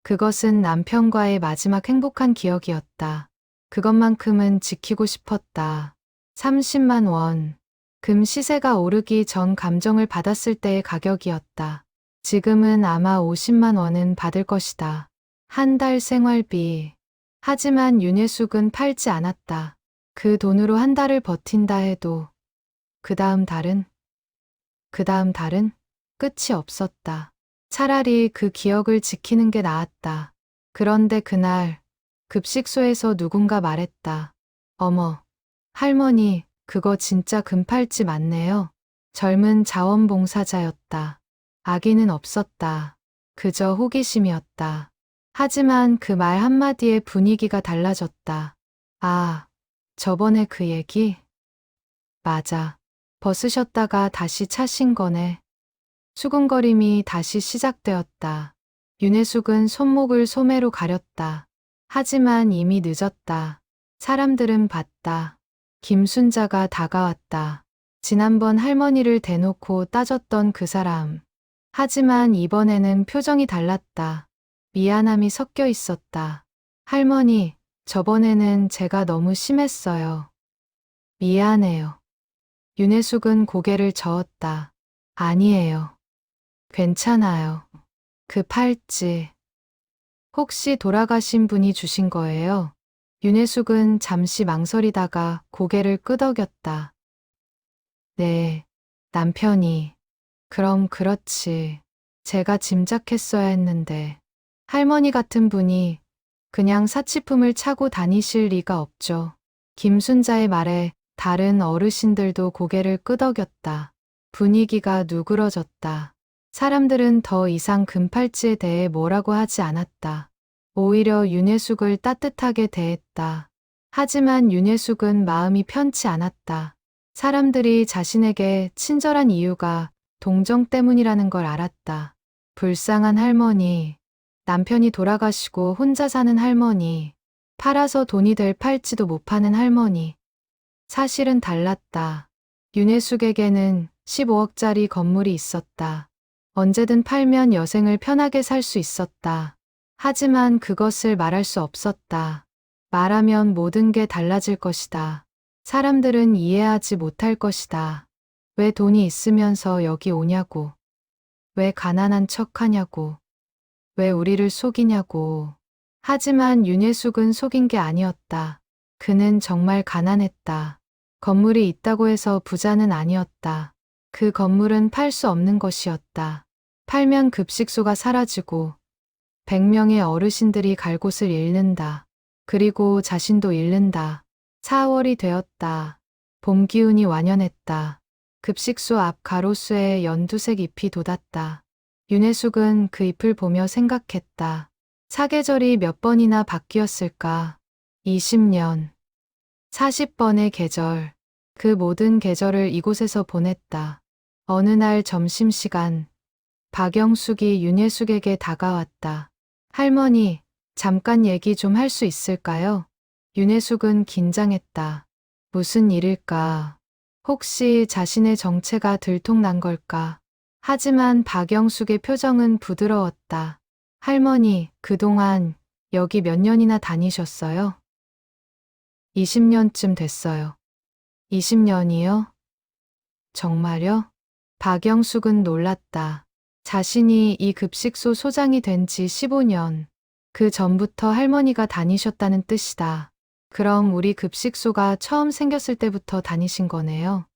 그것은 남편과의 마지막 행복한 기억이었다. 그것만큼은 지키고 싶었다. 30만 원. 금 시세가 오르기 전 감정을 받았을 때의 가격이었다. 지금은 아마 50만 원은 받을 것이다. 한 달 생활비. 하지만 윤혜숙은 팔지 않았다. 그 돈으로 한 달을 버틴다 해도 그 다음 달은 끝이 없었다. 차라리 그 기억을 지키는 게 나았다. 그런데 그날 급식소에서 누군가 말했다. 어머, 할머니, 그거 진짜 금팔찌 맞네요. 젊은 자원봉사자였다. 악의는 없었다. 그저 호기심이었다. 하지만 그 말 한마디에 분위기가 달라졌다. 아, 저번에 그 얘기? 맞아. 벗으셨다가 다시 차신 거네. 수근거림이 다시 시작되었다. 윤혜숙은 손목을 소매로 가렸다. 하지만 이미 늦었다. 사람들은 봤다. 김순자가 다가왔다. 지난번 할머니를 대놓고 따졌던 그 사람. 하지만 이번에는 표정이 달랐다. 미안함이 섞여 있었다. 할머니, 저번에는 제가 너무 심했어요. 미안해요. 윤혜숙은 고개를 저었다. 아니에요. 괜찮아요. 그 팔찌. 혹시 돌아가신 분이 주신 거예요? 윤혜숙은 잠시 망설이다가 고개를 끄덕였다. 네, 남편이. 그럼 그렇지. 제가 짐작했어야 했는데. 할머니 같은 분이 그냥 사치품을 차고 다니실 리가 없죠. 김순자의 말에 다른 어르신들도 고개를 끄덕였다. 분위기가 누그러졌다. 사람들은 더 이상 금팔찌에 대해 뭐라고 하지 않았다. 오히려 윤혜숙을 따뜻하게 대했다. 하지만 윤혜숙은 마음이 편치 않았다. 사람들이 자신에게 친절한 이유가 동정 때문이라는 걸 알았다. 불쌍한 할머니, 남편이 돌아가시고 혼자 사는 할머니, 팔아서 돈이 될 팔찌도 못 파는 할머니. 사실은 달랐다. 윤혜숙에게는 15억짜리 건물이 있었다. 언제든 팔면 여생을 편하게 살 수 있었다. 하지만 그것을 말할 수 없었다. 말하면 모든 게 달라질 것이다. 사람들은 이해하지 못할 것이다. 왜 돈이 있으면서 여기 오냐고. 왜 가난한 척하냐고. 왜 우리를 속이냐고. 하지만 윤예숙은 속인 게 아니었다. 그는 정말 가난했다. 건물이 있다고 해서 부자는 아니었다. 그 건물은 팔 수 없는 것이었다. 팔면 급식소가 사라지고 100명의 어르신들이 갈 곳을 잃는다. 그리고 자신도 잃는다. 4월이 되었다. 봄 기운이 완연했다. 급식소 앞 가로수에 연두색 잎이 돋았다. 윤혜숙은 그 잎을 보며 생각했다. 사계절이 몇 번이나 바뀌었을까? 20년, 40번의 계절. 그 모든 계절을 이곳에서 보냈다. 어느 날 점심시간, 박영숙이 윤혜숙에게 다가왔다. 할머니, 잠깐 얘기 좀 할 수 있을까요? 윤혜숙은 긴장했다. 무슨 일일까? 혹시 자신의 정체가 들통난 걸까? 하지만 박영숙의 표정은 부드러웠다. 할머니, 그동안 여기 몇 년이나 다니셨어요? 20년쯤 됐어요. 20년이요? 정말요? 박영숙은 놀랐다. 자신이 이 급식소 소장이 된 지 15년. 그 전부터 할머니가 다니셨다는 뜻이다. 그럼 우리 급식소가 처음 생겼을 때부터 다니신 거네요?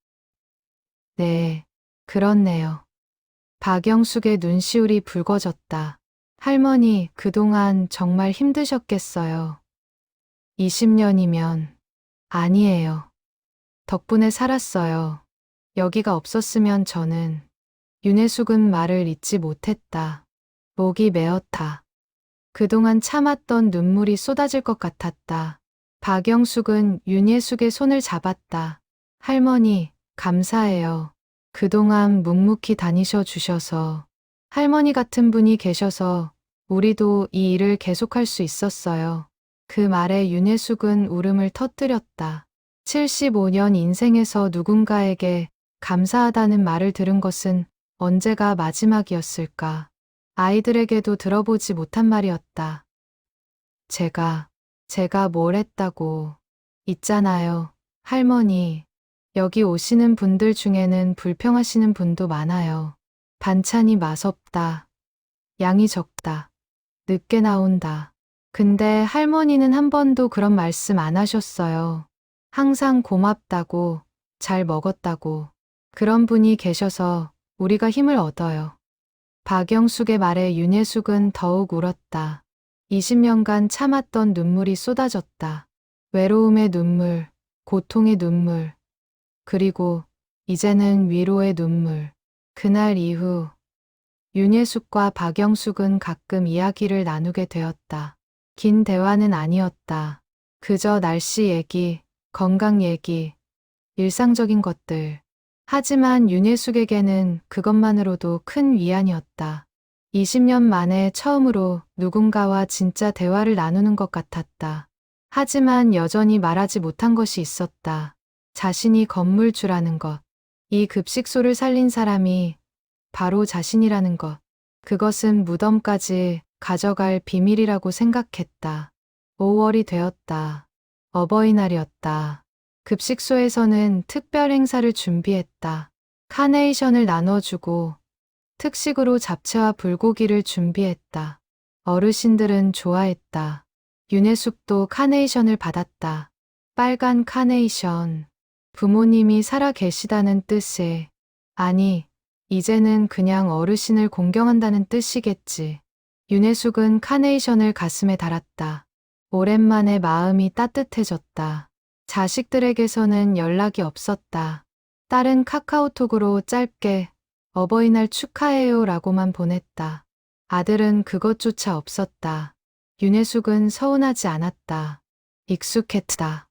네, 그렇네요. 박영숙의 눈시울이 붉어졌다. 할머니, 그동안 정말 힘드셨겠어요. 20년이면 아니에요. 덕분에 살았어요. 여기가 없었으면 저는 윤혜숙은 말을 잇지 못했다. 목이 메었다. 그동안 참았던 눈물이 쏟아질 것 같았다. 박영숙은 윤혜숙의 손을 잡았다. 할머니, 감사해요. 그동안 묵묵히 다니셔 주셔서 할머니 같은 분이 계셔서 우리도 이 일을 계속할 수 있었어요. 그 말에 윤혜숙은 울음을 터뜨렸다. 75년 인생에서 누군가에게 감사하다는 말을 들은 것은 언제가 마지막이었을까? 아이들에게도 들어보지 못한 말이었다. 제가 뭘 했다고. 있잖아요. 할머니, 여기 오시는 분들 중에는 불평하시는 분도 많아요. 반찬이 맛없다. 양이 적다. 늦게 나온다. 근데 할머니는 한 번도 그런 말씀 안 하셨어요. 항상 고맙다고, 잘 먹었다고. 그런 분이 계셔서 우리가 힘을 얻어요. 박영숙의 말에 윤혜숙은 더욱 울었다. 20년간 참았던 눈물이 쏟아졌다. 외로움의 눈물, 고통의 눈물, 그리고 이제는 위로의 눈물. 그날 이후 윤혜숙과 박영숙은 가끔 이야기를 나누게 되었다. 긴 대화는 아니었다. 그저 날씨 얘기, 건강 얘기, 일상적인 것들. 하지만 윤혜숙에게는 그것만으로도 큰 위안이었다. 20년 만에 처음으로 누군가와 진짜 대화를 나누는 것 같았다. 하지만 여전히 말하지 못한 것이 있었다. 자신이 건물주라는 것. 이 급식소를 살린 사람이 바로 자신이라는 것. 그것은 무덤까지 가져갈 비밀이라고 생각했다. 5월이 되었다. 어버이날이었다. 급식소에서는 특별 행사를 준비했다. 카네이션을 나눠주고 특식으로 잡채와 불고기를 준비했다. 어르신들은 좋아했다. 윤혜숙도 카네이션을 받았다. 빨간 카네이션. 부모님이 살아 계시다는 뜻에, 아니, 이제는 그냥 어르신을 공경한다는 뜻이겠지. 윤혜숙은 카네이션을 가슴에 달았다. 오랜만에 마음이 따뜻해졌다. 자식들에게서는 연락이 없었다. 딸은 카카오톡으로 짧게 어버이날 축하해요 라고만 보냈다. 아들은 그것조차 없었다. 윤혜숙은 서운하지 않았다. 익숙했다.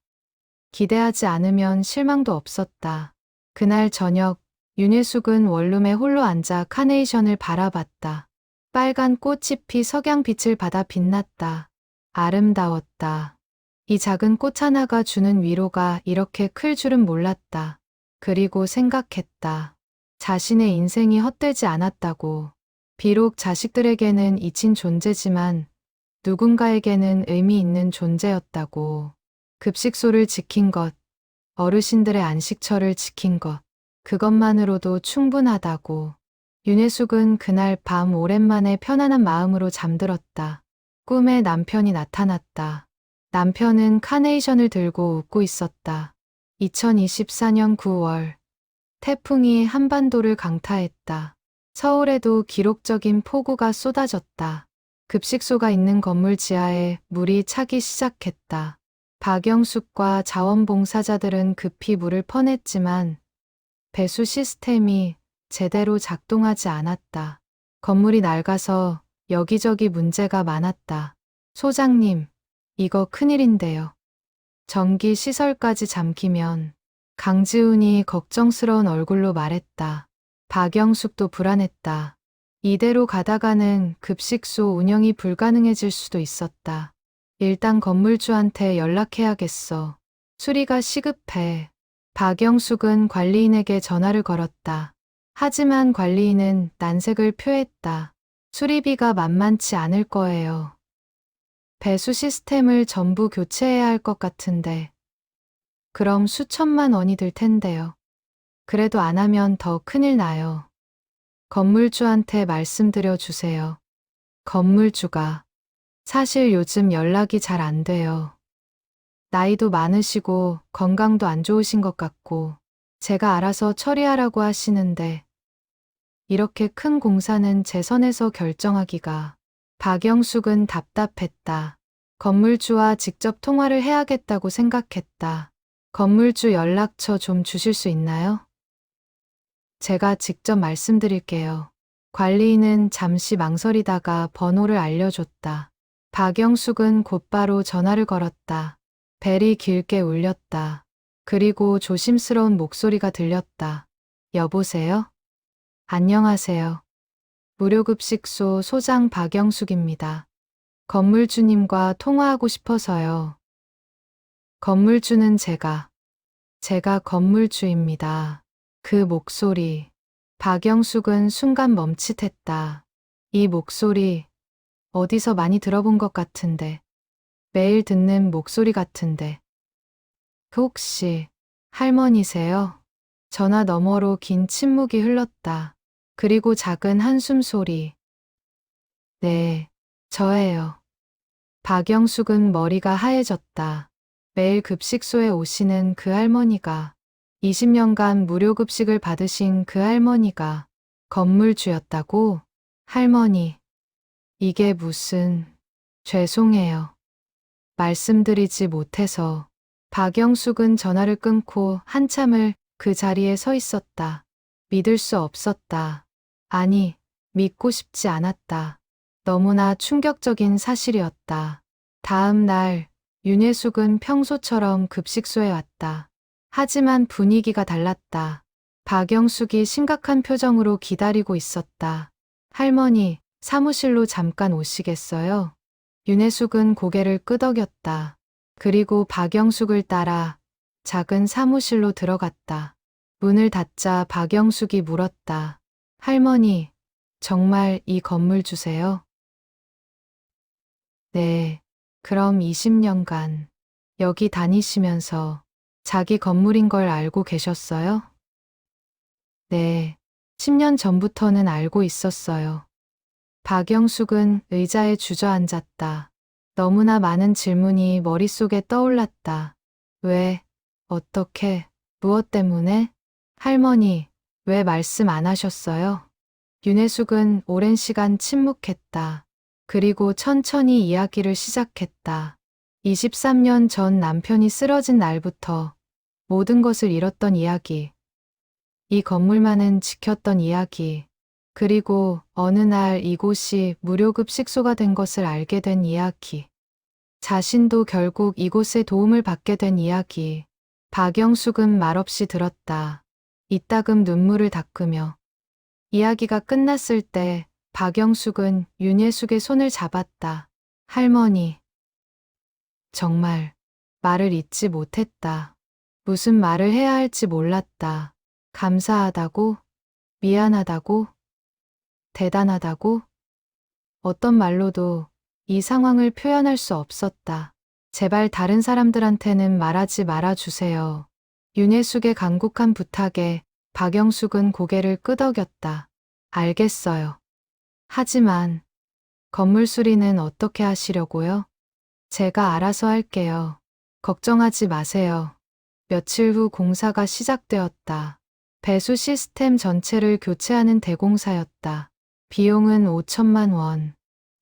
기대하지 않으면 실망도 없었다. 그날 저녁 윤혜숙은 원룸에 홀로 앉아 카네이션을 바라봤다. 빨간 꽃잎이 석양빛을 받아 빛났다. 아름다웠다. 이 작은 꽃 하나가 주는 위로가 이렇게 클 줄은 몰랐다. 그리고 생각했다. 자신의 인생이 헛되지 않았다고. 비록 자식들에게는 잊힌 존재지만 누군가에게는 의미 있는 존재였다고. 급식소를 지킨 것, 어르신들의 안식처를 지킨 것, 그것만으로도 충분하다고. 윤혜숙은 그날 밤 오랜만에 편안한 마음으로 잠들었다. 꿈에 남편이 나타났다. 남편은 카네이션을 들고 웃고 있었다. 2024년 9월. 태풍이 한반도를 강타했다. 서울에도 기록적인 폭우가 쏟아졌다. 급식소가 있는 건물 지하에 물이 차기 시작했다. 박영숙과 자원봉사자들은 급히 물을 퍼냈지만 배수 시스템이 제대로 작동하지 않았다. 건물이 낡아서 여기저기 문제가 많았다. 소장님, 이거 큰일인데요. 전기 시설까지 잠기면. 강지훈이 걱정스러운 얼굴로 말했다. 박영숙도 불안했다. 이대로 가다가는 급식소 운영이 불가능해질 수도 있었다. 일단 건물주한테 연락해야겠어. 수리가 시급해. 박영숙은 관리인에게 전화를 걸었다. 하지만 관리인은 난색을 표했다. 수리비가 만만치 않을 거예요. 배수 시스템을 전부 교체해야 할 것 같은데. 그럼 수천만 원이 들 텐데요. 그래도 안 하면 더 큰일 나요. 건물주한테 말씀드려 주세요. 건물주가. 사실 요즘 연락이 잘 안 돼요. 나이도 많으시고 건강도 안 좋으신 것 같고 제가 알아서 처리하라고 하시는데 이렇게 큰 공사는 제 선에서 결정하기가. 박영숙은 답답했다. 건물주와 직접 통화를 해야겠다고 생각했다. 건물주 연락처 좀 주실 수 있나요? 제가 직접 말씀드릴게요. 관리인은 잠시 망설이다가 번호를 알려줬다. 박영숙은 곧바로 전화를 걸었다. 벨이 길게 울렸다. 그리고 조심스러운 목소리가 들렸다. 여보세요? 안녕하세요. 무료급식소 소장 박영숙입니다. 건물주님과 통화하고 싶어서요. 건물주는 제가 건물주입니다. 그 목소리. 박영숙은 순간 멈칫했다. 이 목소리 어디서 많이 들어본 것 같은데. 매일 듣는 목소리 같은데. 그 혹시 할머니세요? 전화 너머로 긴 침묵이 흘렀다. 그리고 작은 한숨 소리. 네, 저예요. 박영숙은 머리가 하얘졌다. 매일 급식소에 오시는 그 할머니가 20년간 무료 급식을 받으신 그 할머니가 건물주였다고? 할머니, 이게 무슨... 죄송해요. 말씀드리지 못해서. 박영숙은 전화를 끊고 한참을 그 자리에 서 있었다. 믿을 수 없었다. 아니, 믿고 싶지 않았다. 너무나 충격적인 사실이었다. 다음 날, 윤혜숙은 평소처럼 급식소에 왔다. 하지만 분위기가 달랐다. 박영숙이 심각한 표정으로 기다리고 있었다. 할머니, 사무실로 잠깐 오시겠어요? 윤혜숙은 고개를 끄덕였다. 그리고 박영숙을 따라 작은 사무실로 들어갔다. 문을 닫자 박영숙이 물었다. 할머니, 정말 이 건물 주세요? 네, 그럼 20년간 여기 다니시면서 자기 건물인 걸 알고 계셨어요? 네, 10년 전부터는 알고 있었어요. 박영숙은 의자에 주저앉았다. 너무나 많은 질문이 머릿속에 떠올랐다. 왜, 어떻게, 무엇 때문에? 할머니, 왜 말씀 안 하셨어요? 윤혜숙은 오랜 시간 침묵했다. 그리고 천천히 이야기를 시작했다. 23년 전 남편이 쓰러진 날부터 모든 것을 잃었던 이야기. 이 건물만은 지켰던 이야기. 그리고 어느 날 이곳이 무료급식소가 된 것을 알게 된 이야기. 자신도 결국 이곳의 도움을 받게 된 이야기. 박영숙은 말없이 들었다. 이따금 눈물을 닦으며. 이야기가 끝났을 때 박영숙은 윤혜숙의 손을 잡았다. 할머니. 정말 말을 잇지 못했다. 무슨 말을 해야 할지 몰랐다. 감사하다고? 미안하다고? 대단하다고? 어떤 말로도 이 상황을 표현할 수 없었다. 제발 다른 사람들한테는 말하지 말아주세요. 윤혜숙의 간곡한 부탁에 박영숙은 고개를 끄덕였다. 알겠어요. 하지만 건물 수리는 어떻게 하시려고요? 제가 알아서 할게요. 걱정하지 마세요. 며칠 후 공사가 시작되었다. 배수 시스템 전체를 교체하는 대공사였다. 비용은 5천만 원.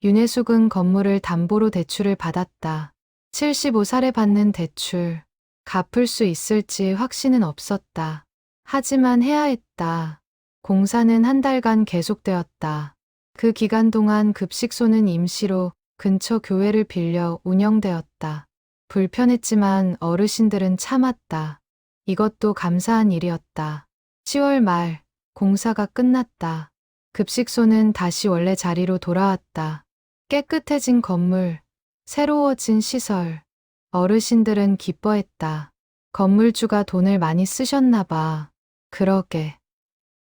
윤혜숙은 건물을 담보로 대출을 받았다. 75살에 받는 대출. 갚을 수 있을지 확신은 없었다. 하지만 해야 했다. 공사는 한 달간 계속되었다. 그 기간 동안 급식소는 임시로 근처 교회를 빌려 운영되었다. 불편했지만 어르신들은 참았다. 이것도 감사한 일이었다. 10월 말 공사가 끝났다. 급식소는 다시 원래 자리로 돌아왔다. 깨끗해진 건물, 새로워진 시설. 어르신들은 기뻐했다. 건물주가 돈을 많이 쓰셨나 봐. 그러게.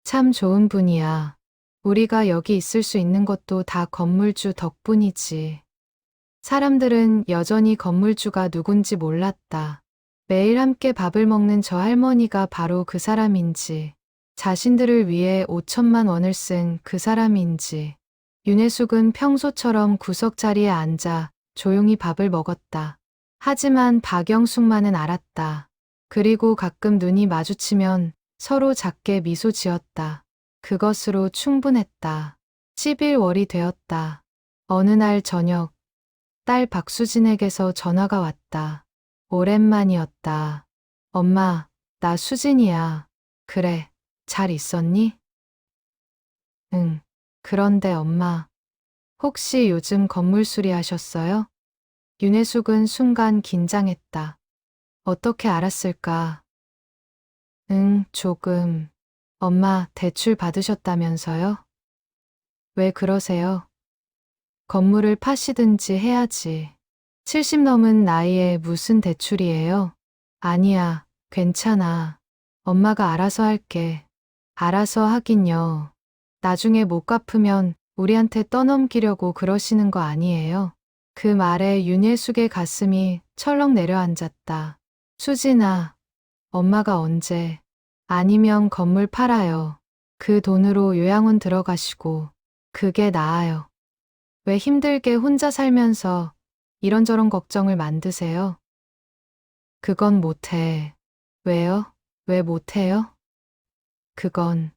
참 좋은 분이야. 우리가 여기 있을 수 있는 것도 다 건물주 덕분이지. 사람들은 여전히 건물주가 누군지 몰랐다. 매일 함께 밥을 먹는 저 할머니가 바로 그 사람인지, 자신들을 위해 5천만 원을 쓴 그 사람인지. 윤혜숙은 평소처럼 구석 자리에 앉아 조용히 밥을 먹었다. 하지만 박영숙만은 알았다. 그리고 가끔 눈이 마주치면 서로 작게 미소 지었다. 그것으로 충분했다. 11월이 되었다. 어느 날 저녁, 딸 박수진에게서 전화가 왔다. 오랜만이었다. 엄마, 나 수진이야. 그래, 잘 있었니? 응. 그런데 엄마, 혹시 요즘 건물 수리하셨어요? 윤혜숙은 순간 긴장했다. 어떻게 알았을까? 응, 조금. 엄마, 대출 받으셨다면서요? 왜 그러세요? 건물을 파시든지 해야지. 70 넘은 나이에 무슨 대출이에요? 아니야, 괜찮아. 엄마가 알아서 할게. 알아서 하긴요. 나중에 못 갚으면 우리한테 떠넘기려고 그러시는 거 아니에요? 그 말에 윤혜숙의 가슴이 철렁 내려앉았다. 수진아, 엄마가 언제? 아니면 건물 팔아요. 그 돈으로 요양원 들어가시고. 그게 나아요. 왜 힘들게 혼자 살면서 이런저런 걱정을 만드세요? 그건 못해. 왜요? 왜 못해요? 그건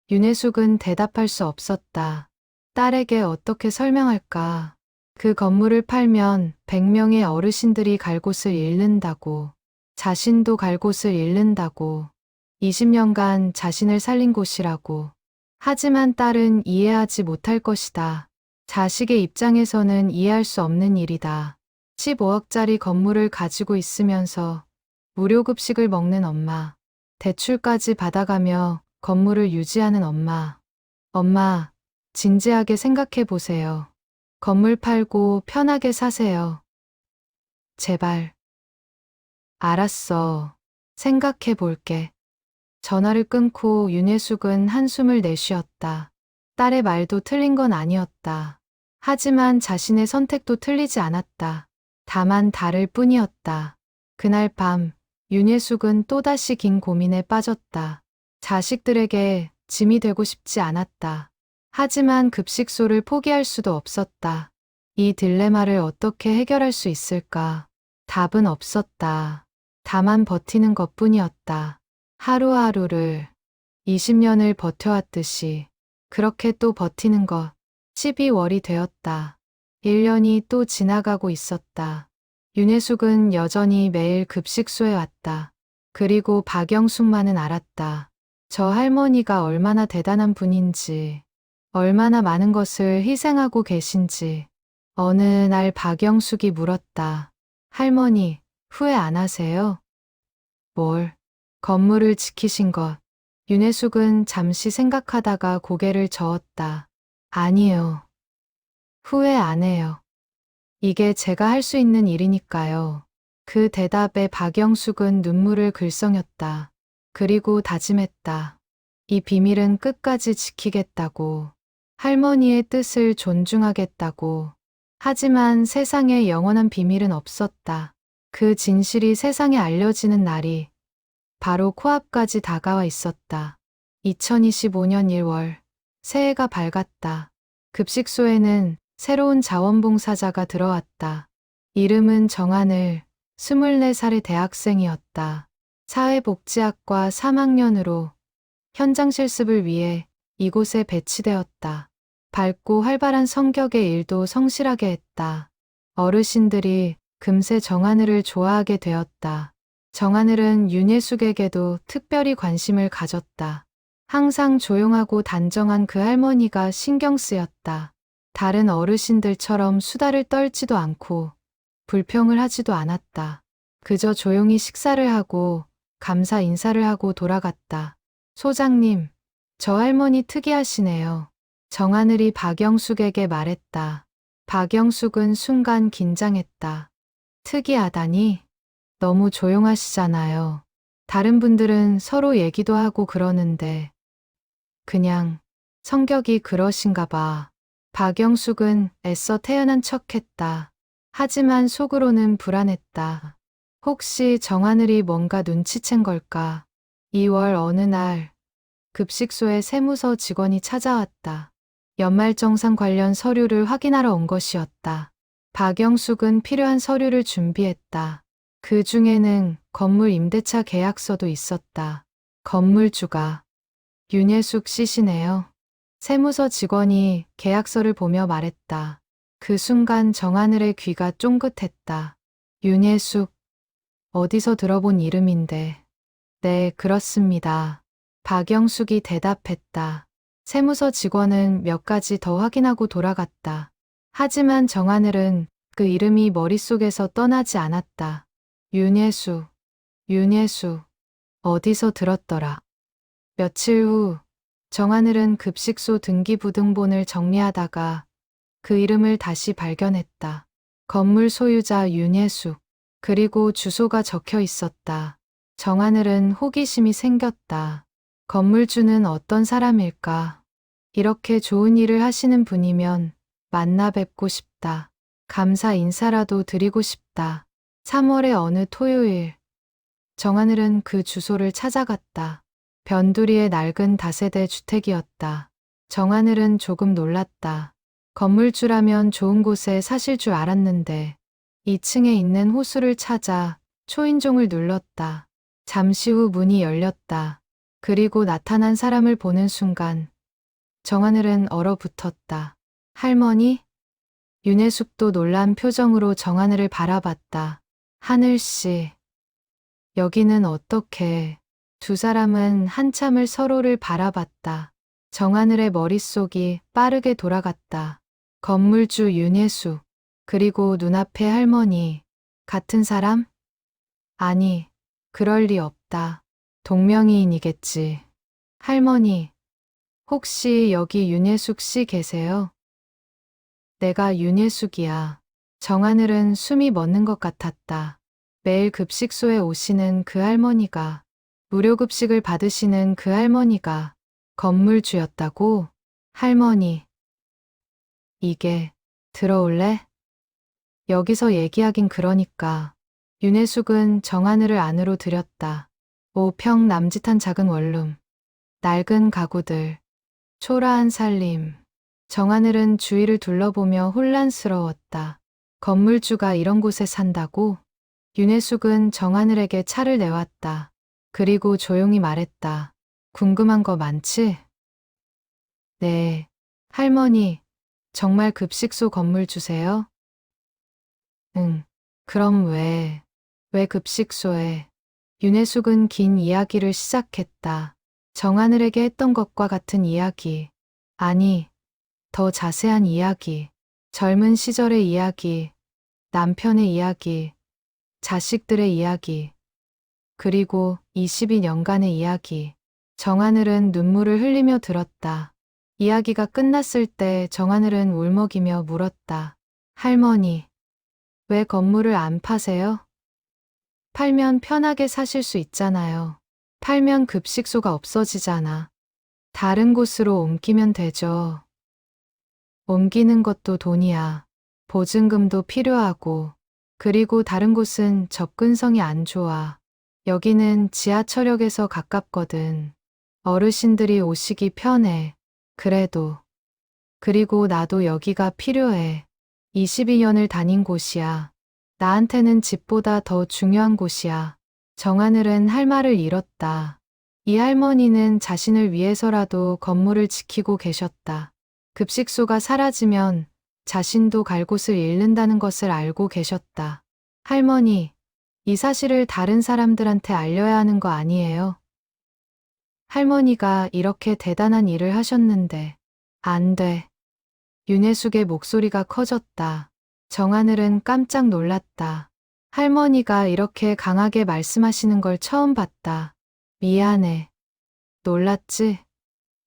윤혜숙은 대답할 수 없었다. 딸에게 어떻게 설명할까? 그 건물을 팔면 100명의 어르신들이 갈 곳을 잃는다고. 자신도 갈 곳을 잃는다고. 20년간 자신을 살린 곳이라고. 하지만 딸은 이해하지 못할 것이다. 자식의 입장에서는 이해할 수 없는 일이다. 15억짜리 건물을 가지고 있으면서 무료급식을 먹는 엄마. 대출까지 받아가며 건물을 유지하는 엄마. 엄마, 진지하게 생각해 보세요. 건물 팔고 편하게 사세요. 제발. 알았어. 생각해 볼게. 전화를 끊고 윤혜숙은 한숨을 내쉬었다. 딸의 말도 틀린 건 아니었다. 하지만 자신의 선택도 틀리지 않았다. 다만 다를 뿐이었다. 그날 밤, 윤혜숙은 또다시 긴 고민에 빠졌다. 자식들에게 짐이 되고 싶지 않았다. 하지만 급식소를 포기할 수도 없었다. 이 딜레마를 어떻게 해결할 수 있을까? 답은 없었다. 다만 버티는 것뿐이었다. 하루하루를 20년을 버텨왔듯이 그렇게 또 버티는 것. 12월이 되었다. 1년이 또 지나가고 있었다. 윤혜숙은 여전히 매일 급식소에 왔다. 그리고 박영숙만은 알았다. 저 할머니가 얼마나 대단한 분인지, 얼마나 많은 것을 희생하고 계신지. 어느 날 박영숙이 물었다. 할머니, 후회 안 하세요? 뭘? 건물을 지키신 것. 윤혜숙은 잠시 생각하다가 고개를 저었다. 아니요. 후회 안 해요. 이게 제가 할 수 있는 일이니까요. 그 대답에 박영숙은 눈물을 글썽였다. 그리고 다짐했다. 이 비밀은 끝까지 지키겠다고. 할머니의 뜻을 존중하겠다고. 하지만 세상에 영원한 비밀은 없었다. 그 진실이 세상에 알려지는 날이 바로 코앞까지 다가와 있었다. 2025년 1월, 새해가 밝았다. 급식소에는 새로운 자원봉사자가 들어왔다. 이름은 정하늘, 24살의 대학생이었다. 사회복지학과 3학년으로 현장 실습을 위해 이곳에 배치되었다. 밝고 활발한 성격의 일도 성실하게 했다. 어르신들이 금세 정하늘을 좋아하게 되었다. 정하늘은 윤예숙에게도 특별히 관심을 가졌다. 항상 조용하고 단정한 그 할머니가 신경 쓰였다. 다른 어르신들처럼 수다를 떨지도 않고 불평을 하지도 않았다. 그저 조용히 식사를 하고 감사 인사를 하고 돌아갔다. 소장님, 저 할머니 특이하시네요. 정하늘이 박영숙에게 말했다. 박영숙은 순간 긴장했다. 특이하다니? 너무 조용하시잖아요. 다른 분들은 서로 얘기도 하고 그러는데 그냥 성격이 그러신가 봐. 박영숙은 애써 태연한 척했다. 하지만 속으로는 불안했다. 혹시 정하늘이 뭔가 눈치챈 걸까? 2월 어느 날 급식소에 세무서 직원이 찾아왔다. 연말정산 관련 서류를 확인하러 온 것이었다. 박영숙은 필요한 서류를 준비했다. 그 중에는 건물 임대차 계약서도 있었다. 건물주가 윤예숙 씨시네요. 세무서 직원이 계약서를 보며 말했다. 그 순간 정하늘의 귀가 쫑긋했다. 윤예숙, 어디서 들어본 이름인데. 네, 그렇습니다. 박영숙이 대답했다. 세무서 직원은 몇 가지 더 확인하고 돌아갔다. 하지만 정하늘은 그 이름이 머릿속에서 떠나지 않았다. 윤예숙, 윤예숙, 어디서 들었더라. 며칠 후 정하늘은 급식소 등기부등본을 정리하다가 그 이름을 다시 발견했다. 건물 소유자 윤예숙, 그리고 주소가 적혀 있었다. 정하늘은 호기심이 생겼다. 건물주는 어떤 사람일까? 이렇게 좋은 일을 하시는 분이면 만나 뵙고 싶다. 감사 인사라도 드리고 싶다. 3월의 어느 토요일, 정하늘은 그 주소를 찾아갔다. 변두리의 낡은 다세대 주택이었다. 정하늘은 조금 놀랐다. 건물주라면 좋은 곳에 사실 줄 알았는데 2층에 있는 호수를 찾아 초인종을 눌렀다. 잠시 후 문이 열렸다. 그리고 나타난 사람을 보는 순간 정하늘은 얼어붙었다. 할머니? 윤혜숙도 놀란 표정으로 정하늘을 바라봤다. 하늘씨, 여기는 어떻게? 두 사람은 한참을 서로를 바라봤다. 정하늘의 머릿속이 빠르게 돌아갔다. 건물주 윤혜숙, 그리고 눈앞의 할머니. 같은 사람? 아니, 그럴 리 없다. 동명이인이겠지. 할머니, 혹시 여기 윤혜숙 씨 계세요? 내가 윤혜숙이야. 정하늘은 숨이 멎는 것 같았다. 매일 급식소에 오시는 그 할머니가, 무료 급식을 받으시는 그 할머니가 건물주였다고? 할머니, 이게 들어올래? 여기서 얘기하긴 그러니까. 윤혜숙은 정하늘을 안으로 들였다. 5평 남짓한 작은 원룸, 낡은 가구들, 초라한 살림. 정하늘은 주위를 둘러보며 혼란스러웠다. 건물주가 이런 곳에 산다고? 윤혜숙은 정하늘에게 차를 내왔다. 그리고 조용히 말했다. 궁금한 거 많지? 네. 할머니, 정말 급식소 건물주세요? 응. 그럼 왜 급식소에? 윤혜숙은 긴 이야기를 시작했다. 정하늘에게 했던 것과 같은 이야기. 아니, 더 자세한 이야기. 젊은 시절의 이야기, 남편의 이야기, 자식들의 이야기, 그리고 22년간의 이야기. 정하늘은 눈물을 흘리며 들었다. 이야기가 끝났을 때 정하늘은 울먹이며 물었다. 할머니, 왜 건물을 안 파세요? 팔면 편하게 사실 수 있잖아요. 팔면 급식소가 없어지잖아. 다른 곳으로 옮기면 되죠. 옮기는 것도 돈이야. 보증금도 필요하고. 그리고 다른 곳은 접근성이 안 좋아. 여기는 지하철역에서 가깝거든. 어르신들이 오시기 편해. 그래도. 그리고 나도 여기가 필요해. 22년을 다닌 곳이야. 나한테는 집보다 더 중요한 곳이야. 정하늘은 할 말을 잃었다. 이 할머니는 자신을 위해서라도 건물을 지키고 계셨다. 급식소가 사라지면 자신도 갈 곳을 잃는다는 것을 알고 계셨다. 할머니, 이 사실을 다른 사람들한테 알려야 하는 거 아니에요? 할머니가 이렇게 대단한 일을 하셨는데. 안 돼. 윤혜숙의 목소리가 커졌다. 정하늘은 깜짝 놀랐다. 할머니가 이렇게 강하게 말씀하시는 걸 처음 봤다. 미안해. 놀랐지?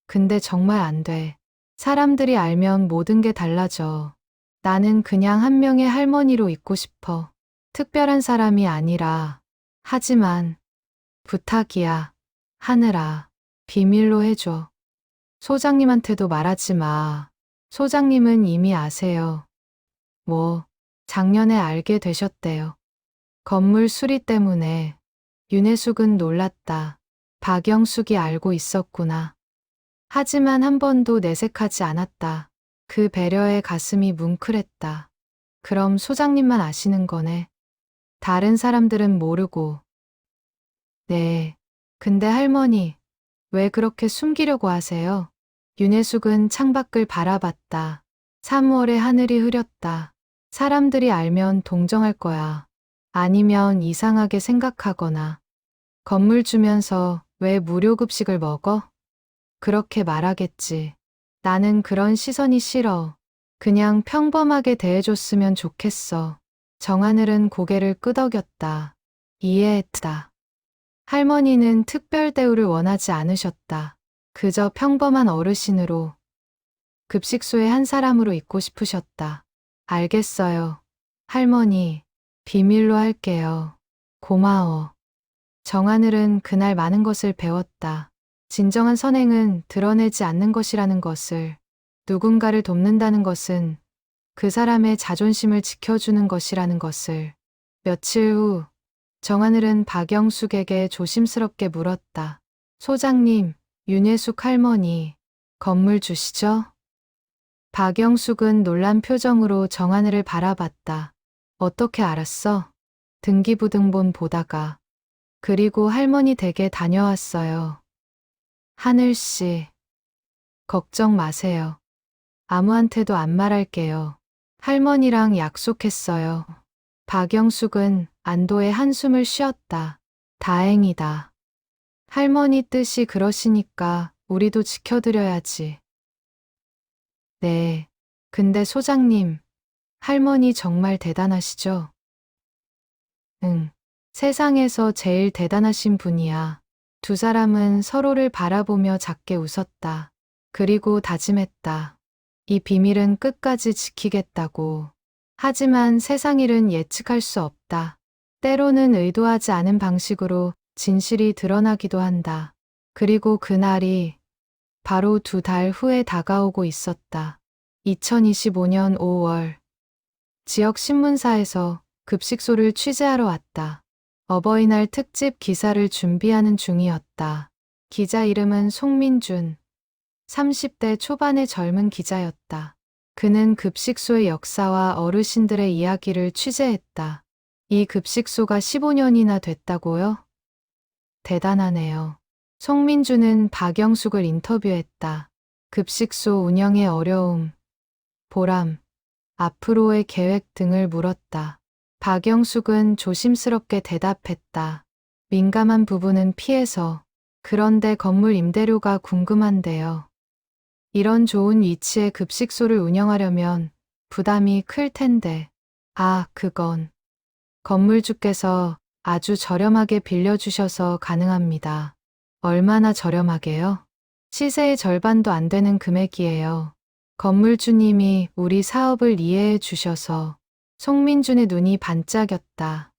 근데 정말 안 돼. 사람들이 알면 모든 게 달라져. 나는 그냥 한 명의 할머니로 있고 싶어. 특별한 사람이 아니라. 하지만 부탁이야. 하늘아, 비밀로 해줘. 소장님한테도 말하지 마. 소장님은 이미 아세요. 뭐, 작년에 알게 되셨대요. 건물 수리 때문에. 윤혜숙은 놀랐다. 박영숙이 알고 있었구나. 하지만 한 번도 내색하지 않았다. 그 배려에 가슴이 뭉클했다. 그럼 소장님만 아시는 거네. 다른 사람들은 모르고. 네. 근데 할머니, 왜 그렇게 숨기려고 하세요? 윤혜숙은 창밖을 바라봤다. 3월에 하늘이 흐렸다. 사람들이 알면 동정할 거야. 아니면 이상하게 생각하거나. 건물 주면서 왜 무료 급식을 먹어? 그렇게 말하겠지. 나는 그런 시선이 싫어. 그냥 평범하게 대해줬으면 좋겠어. 정하늘은 고개를 끄덕였다. 이해했다. 할머니는 특별 대우를 원하지 않으셨다. 그저 평범한 어르신으로, 급식소의 한 사람으로 있고 싶으셨다. 알겠어요. 할머니, 비밀로 할게요. 고마워. 정하늘은 그날 많은 것을 배웠다. 진정한 선행은 드러내지 않는 것이라는 것을, 누군가를 돕는다는 것은 그 사람의 자존심을 지켜주는 것이라는 것을. 며칠 후, 정하늘은 박영숙에게 조심스럽게 물었다. 소장님, 윤혜숙 할머니, 건물 주시죠? 박영숙은 놀란 표정으로 정하늘을 바라봤다. 어떻게 알았어? 등기부등본 보다가. 그리고 할머니 댁에 다녀왔어요. 하늘씨, 걱정 마세요. 아무한테도 안 말할게요. 할머니랑 약속했어요. 박영숙은 안도의 한숨을 쉬었다. 다행이다. 할머니 뜻이 그러시니까 우리도 지켜드려야지. 네. 근데 소장님, 할머니 정말 대단하시죠? 응. 세상에서 제일 대단하신 분이야. 두 사람은 서로를 바라보며 작게 웃었다. 그리고 다짐했다. 이 비밀은 끝까지 지키겠다고. 하지만 세상 일은 예측할 수 없다. 때로는 의도하지 않은 방식으로 진실이 드러나기도 한다. 그리고 그날이 바로 2달 후에 다가오고 있었다. 2025년 5월. 지역 신문사에서 급식소를 취재하러 왔다. 어버이날 특집 기사를 준비하는 중이었다. 기자 이름은 송민준. 30대 초반의 젊은 기자였다. 그는 급식소의 역사와 어르신들의 이야기를 취재했다. 이 급식소가 15년이나 됐다고요? 대단하네요. 송민주는 박영숙을 인터뷰했다. 급식소 운영의 어려움, 보람, 앞으로의 계획 등을 물었다. 박영숙은 조심스럽게 대답했다. 민감한 부분은 피해서. 그런데 건물 임대료가 궁금한데요. 이런 좋은 위치에 급식소를 운영하려면 부담이 클 텐데. 아, 그건 건물주께서 아주 저렴하게 빌려주셔서 가능합니다. 얼마나 저렴하게요? 시세의 절반도 안 되는 금액이에요. 건물주님이 우리 사업을 이해해 주셔서. 송민준의 눈이 반짝였다.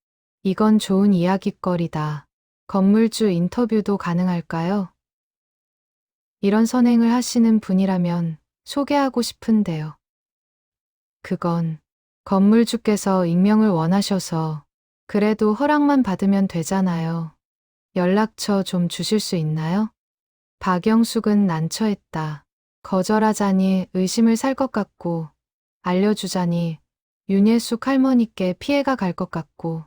이건 좋은 이야깃거리다. 건물주 인터뷰도 가능할까요? 이런 선행을 하시는 분이라면 소개하고 싶은데요. 그건 건물주께서 익명을 원하셔서. 그래도 허락만 받으면 되잖아요. 연락처 좀 주실 수 있나요? 박영숙은 난처했다. 거절하자니 의심을 살 것 같고, 알려주자니 윤예숙 할머니께 피해가 갈 것 같고,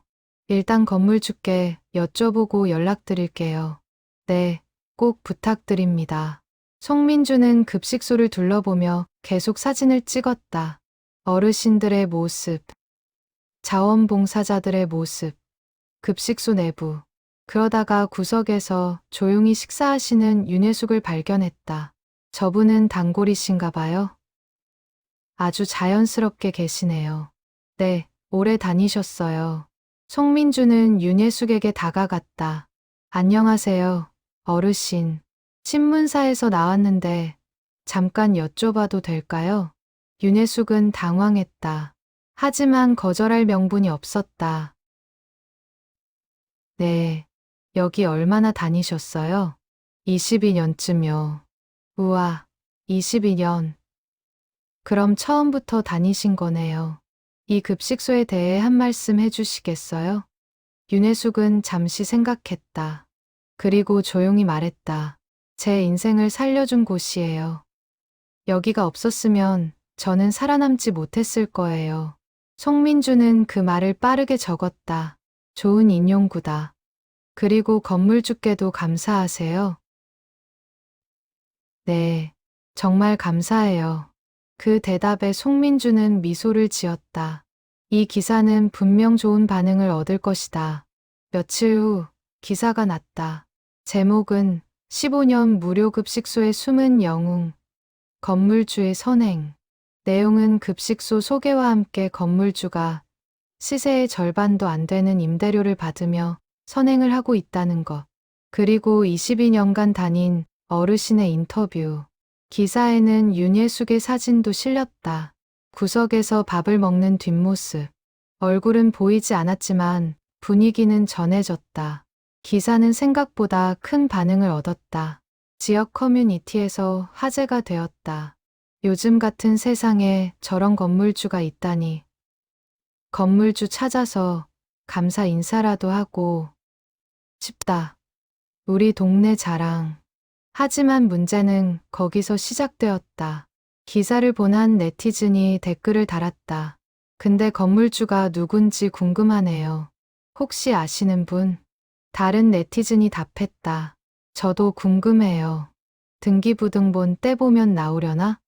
일단 건물주께 여쭤보고 연락드릴게요. 네, 꼭 부탁드립니다. 송민주는 급식소를 둘러보며 계속 사진을 찍었다. 어르신들의 모습, 자원봉사자들의 모습, 급식소 내부. 그러다가 구석에서 조용히 식사하시는 윤혜숙을 발견했다. 저분은 단골이신가 봐요. 아주 자연스럽게 계시네요. 네, 오래 다니셨어요. 송민주는 윤혜숙에게 다가갔다. 안녕하세요, 어르신. 신문사에서 나왔는데 잠깐 여쭤봐도 될까요? 윤혜숙은 당황했다. 하지만 거절할 명분이 없었다. 네, 여기 얼마나 다니셨어요? 22년쯤요. 우와, 22년. 그럼 처음부터 다니신 거네요. 이 급식소에 대해 한 말씀 해주시겠어요? 윤혜숙은 잠시 생각했다. 그리고 조용히 말했다. 제 인생을 살려준 곳이에요. 여기가 없었으면 저는 살아남지 못했을 거예요. 송민주는 그 말을 빠르게 적었다. 좋은 인용구다. 그리고 건물주께도 감사하세요. 네, 정말 감사해요. 그 대답에 송민주는 미소를 지었다. 이 기사는 분명 좋은 반응을 얻을 것이다. 며칠 후 기사가 났다. 제목은 15년 무료급식소의 숨은 영웅, 건물주의 선행. 내용은 급식소 소개와 함께 건물주가 시세의 절반도 안 되는 임대료를 받으며 선행을 하고 있다는 것. 그리고 22년간 다닌 어르신의 인터뷰. 기사에는 윤예숙의 사진도 실렸다. 구석에서 밥을 먹는 뒷모습. 얼굴은 보이지 않았지만 분위기는 전해졌다. 기사는 생각보다 큰 반응을 얻었다. 지역 커뮤니티에서 화제가 되었다. 요즘 같은 세상에 저런 건물주가 있다니. 건물주 찾아서 감사 인사라도 하고 싶다. 우리 동네 자랑. 하지만 문제는 거기서 시작되었다. 기사를 본 한 네티즌이 댓글을 달았다. 근데 건물주가 누군지 궁금하네요. 혹시 아시는 분? 다른 네티즌이 답했다. 저도 궁금해요. 등기부등본 떼보면 나오려나?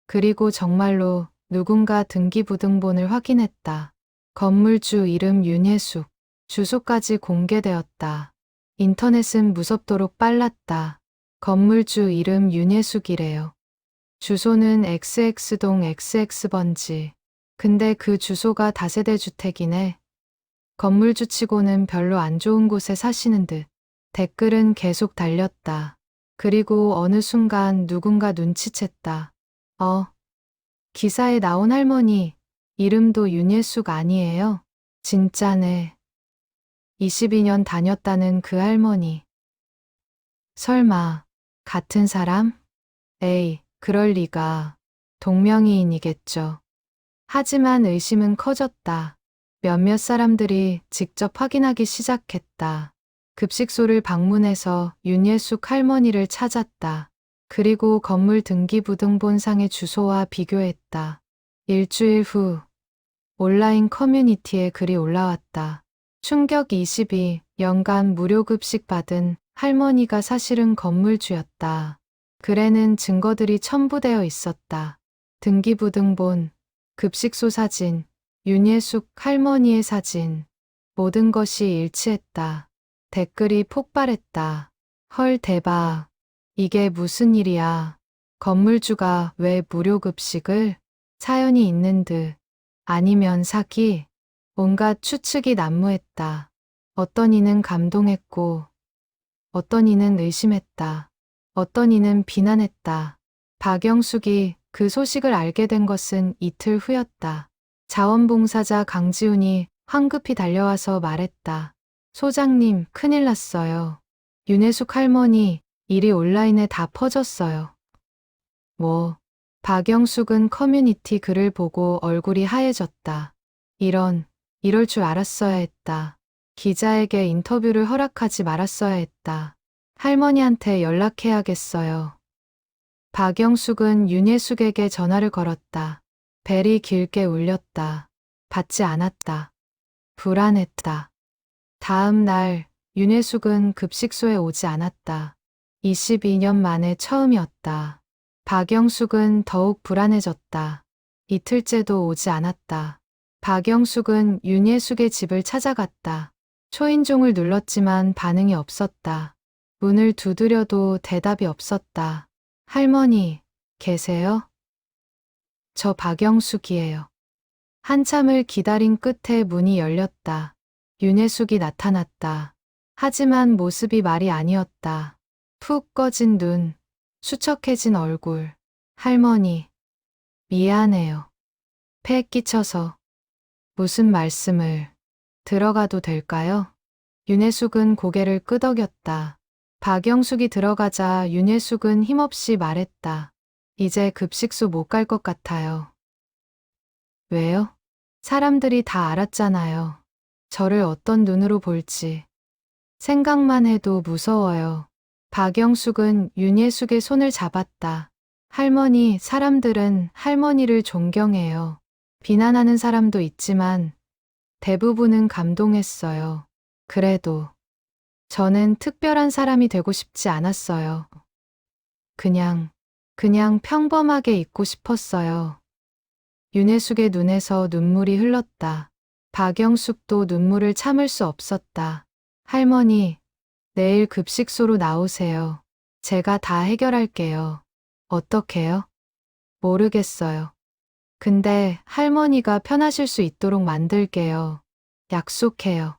그리고 정말로 누군가 등기부등본을 확인했다. 건물주 이름 윤혜숙, 주소까지 공개되었다. 인터넷은 무섭도록 빨랐다. 건물주 이름 윤혜숙이래요. 주소는 XX동 XX번지. 근데 그 주소가 다세대 주택이네. 건물주 치고는 별로 안 좋은 곳에 사시는 듯. 댓글은 계속 달렸다. 그리고 어느 순간 누군가 눈치챘다. 기사에 나온 할머니, 이름도 윤예숙 아니에요? 진짜네. 22년 다녔다는 그 할머니. 설마, 같은 사람? 에이, 그럴 리가. 동명이인이겠죠. 하지만 의심은 커졌다. 몇몇 사람들이 직접 확인하기 시작했다. 급식소를 방문해서 윤예숙 할머니를 찾았다. 그리고 건물 등기부등본상의 주소와 비교했다. 일주일 후 온라인 커뮤니티에 글이 올라왔다. 충격 22년간 무료급식 받은 할머니가 사실은 건물주였다. 글에는 증거들이 첨부되어 있었다. 등기부등본, 급식소 사진, 윤예숙 할머니의 사진, 모든 것이 일치했다. 댓글이 폭발했다. 헐 대박. 이게 무슨 일이야. 건물주가 왜 무료급식을? 사연이 있는 듯. 아니면 사기? 온갖 추측이 난무했다. 어떤 이는 감동했고, 어떤 이는 의심했다. 어떤 이는 비난했다. 박영숙이 그 소식을 알게 된 것은 이틀 후였다. 자원봉사자 강지훈이 황급히 달려와서 말했다. 소장님, 큰일 났어요. 윤혜숙 할머니, 일이 온라인에 다 퍼졌어요. 뭐, 박영숙은 커뮤니티 글을 보고 얼굴이 하얘졌다. 이럴 줄 알았어야 했다. 기자에게 인터뷰를 허락하지 말았어야 했다. 할머니한테 연락해야겠어요. 박영숙은 윤예숙에게 전화를 걸었다. 벨이 길게 울렸다. 받지 않았다. 불안했다. 다음 날 윤예숙은 급식소에 오지 않았다. 22년 만에 처음이었다. 박영숙은 더욱 불안해졌다. 이틀째도 오지 않았다. 박영숙은 윤예숙의 집을 찾아갔다. 초인종을 눌렀지만 반응이 없었다. 문을 두드려도 대답이 없었다. 할머니, 계세요? 저 박영숙이에요. 한참을 기다린 끝에 문이 열렸다. 윤혜숙이 나타났다. 하지만 모습이 말이 아니었다. 푹 꺼진 눈, 수척해진 얼굴. 할머니, 미안해요. 패 끼쳐서. 무슨 말씀을. 들어가도 될까요? 윤혜숙은 고개를 끄덕였다. 박영숙이 들어가자 윤혜숙은 힘없이 말했다. 이제 급식소 못 갈 것 같아요. 왜요? 사람들이 다 알았잖아요. 저를 어떤 눈으로 볼지. 생각만 해도 무서워요. 박영숙은 윤예숙의 손을 잡았다. 할머니, 사람들은 할머니를 존경해요. 비난하는 사람도 있지만 대부분은 감동했어요. 그래도 저는 특별한 사람이 되고 싶지 않았어요. 그냥 평범하게 있고 싶었어요. 윤혜숙의 눈에서 눈물이 흘렀다. 박영숙도 눈물을 참을 수 없었다. 할머니, 내일 급식소로 나오세요. 제가 다 해결할게요. 어떻게요? 모르겠어요. 근데 할머니가 편하실 수 있도록 만들게요. 약속해요.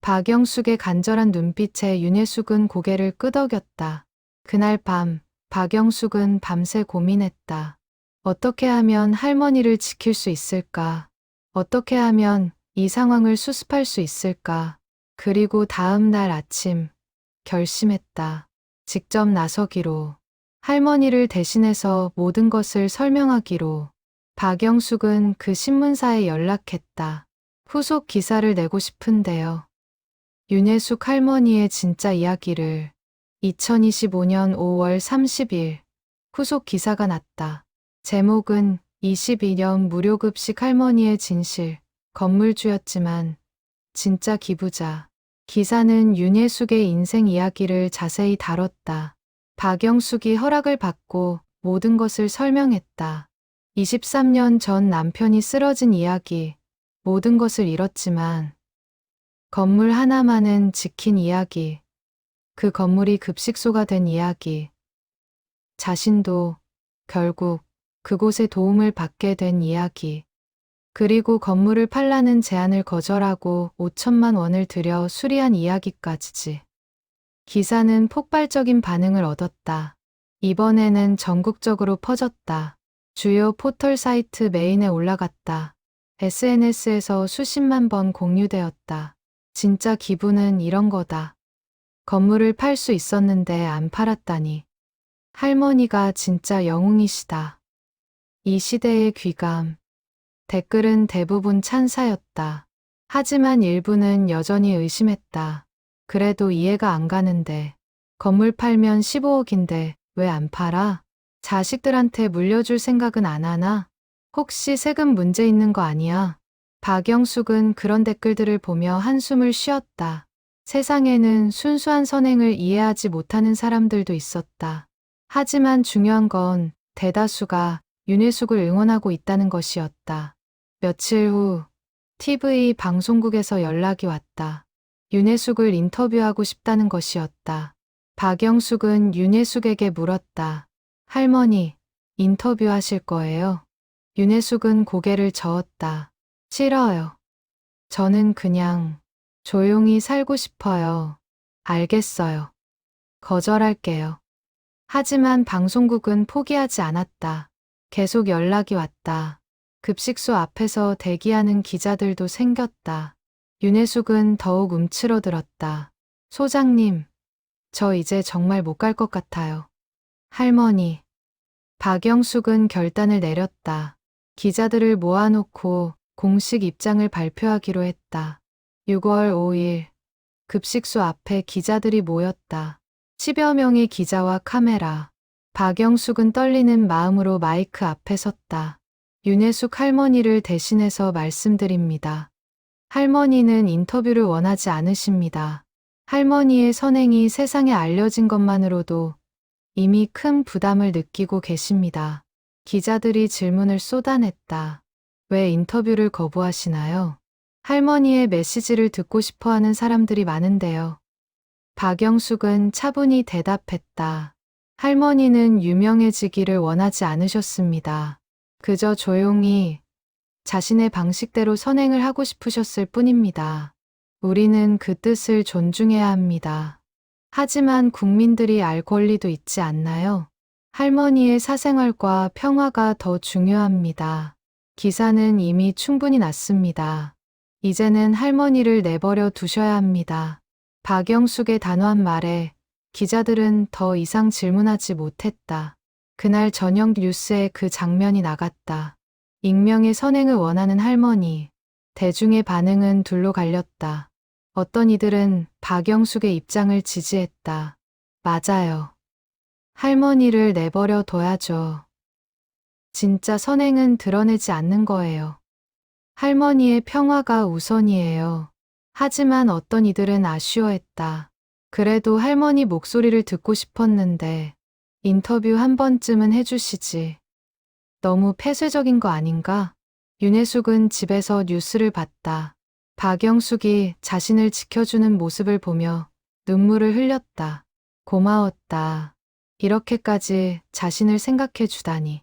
박영숙의 간절한 눈빛에 윤혜숙은 고개를 끄덕였다. 그날 밤, 박영숙은 밤새 고민했다. 어떻게 하면 할머니를 지킬 수 있을까? 어떻게 하면 이 상황을 수습할 수 있을까? 그리고 다음 날 아침, 결심했다. 직접 나서기로. 할머니를 대신해서 모든 것을 설명하기로. 박영숙은 그 신문사에 연락했다. 후속 기사를 내고 싶은데요. 윤혜숙 할머니의 진짜 이야기를. 2025년 5월 30일 후속 기사가 났다. 제목은 22년 무료급식 할머니의 진실. 건물주였지만 진짜 기부자. 기사는 윤혜숙의 인생 이야기를 자세히 다뤘다. 박영숙이 허락을 받고 모든 것을 설명했다. 23년 전 남편이 쓰러진 이야기, 모든 것을 잃었지만 건물 하나만은 지킨 이야기, 그 건물이 급식소가 된 이야기, 자신도 결국 그곳에 도움을 받게 된 이야기, 그리고 건물을 팔라는 제안을 거절하고 5천만 원을 들여 수리한 이야기까지지. 기사는 폭발적인 반응을 얻었다. 이번에는 전국적으로 퍼졌다. 주요 포털 사이트 메인에 올라갔다. SNS에서 수십만 번 공유되었다. 진짜 기부는 이런 거다. 건물을 팔 수 있었는데 안 팔았다니. 할머니가 진짜 영웅이시다. 이 시대의 귀감. 댓글은 대부분 찬사였다. 하지만 일부는 여전히 의심했다. 그래도 이해가 안 가는데. 건물 팔면 15억인데 왜 안 팔아? 자식들한테 물려줄 생각은 안 하나? 혹시 세금 문제 있는 거 아니야? 박영숙은 그런 댓글들을 보며 한숨을 쉬었다. 세상에는 순수한 선행을 이해하지 못하는 사람들도 있었다. 하지만 중요한 건 대다수가 윤혜숙을 응원하고 있다는 것이었다. 며칠 후 TV 방송국에서 연락이 왔다. 윤혜숙을 인터뷰하고 싶다는 것이었다. 박영숙은 윤혜숙에게 물었다. 할머니, 인터뷰하실 거예요? 윤혜숙은 고개를 저었다. 싫어요. 저는 그냥 조용히 살고 싶어요. 알겠어요. 거절할게요. 하지만 방송국은 포기하지 않았다. 계속 연락이 왔다. 급식소 앞에서 대기하는 기자들도 생겼다. 윤혜숙은 더욱 움츠러들었다. 소장님, 저 이제 정말 못 갈 것 같아요. 할머니. 박영숙은 결단을 내렸다. 기자들을 모아놓고 공식 입장을 발표하기로 했다. 6월 5일 급식소 앞에 기자들이 모였다. 10여 명의 기자와 카메라. 박영숙은 떨리는 마음으로 마이크 앞에 섰다. 윤혜숙 할머니를 대신해서 말씀드립니다. 할머니는 인터뷰를 원하지 않으십니다. 할머니의 선행이 세상에 알려진 것만으로도 이미 큰 부담을 느끼고 계십니다. 기자들이 질문을 쏟아냈다. 왜 인터뷰를 거부하시나요? 할머니의 메시지를 듣고 싶어 하는 사람들이 많은데요. 박영숙은 차분히 대답했다. 할머니는 유명해지기를 원하지 않으셨습니다. 그저 조용히 자신의 방식대로 선행을 하고 싶으셨을 뿐입니다. 우리는 그 뜻을 존중해야 합니다. 하지만 국민들이 알 권리도 있지 않나요? 할머니의 사생활과 평화가 더 중요합니다. 기사는 이미 충분히 났습니다. 이제는 할머니를 내버려 두셔야 합니다. 박영숙의 단호한 말에 기자들은 더 이상 질문하지 못했다. 그날 저녁 뉴스에 그 장면이 나갔다. 익명의 선행을 원하는 할머니. 대중의 반응은 둘로 갈렸다. 어떤 이들은 박영숙의 입장을 지지했다. 맞아요. 할머니를 내버려 둬야죠. 진짜 선행은 드러내지 않는 거예요. 할머니의 평화가 우선이에요. 하지만 어떤 이들은 아쉬워했다. 그래도 할머니 목소리를 듣고 싶었는데 인터뷰 한 번쯤은 해주시지. 너무 폐쇄적인 거 아닌가? 윤혜숙은 집에서 뉴스를 봤다. 박영숙이 자신을 지켜주는 모습을 보며 눈물을 흘렸다. 고마웠다. 이렇게까지 자신을 생각해 주다니.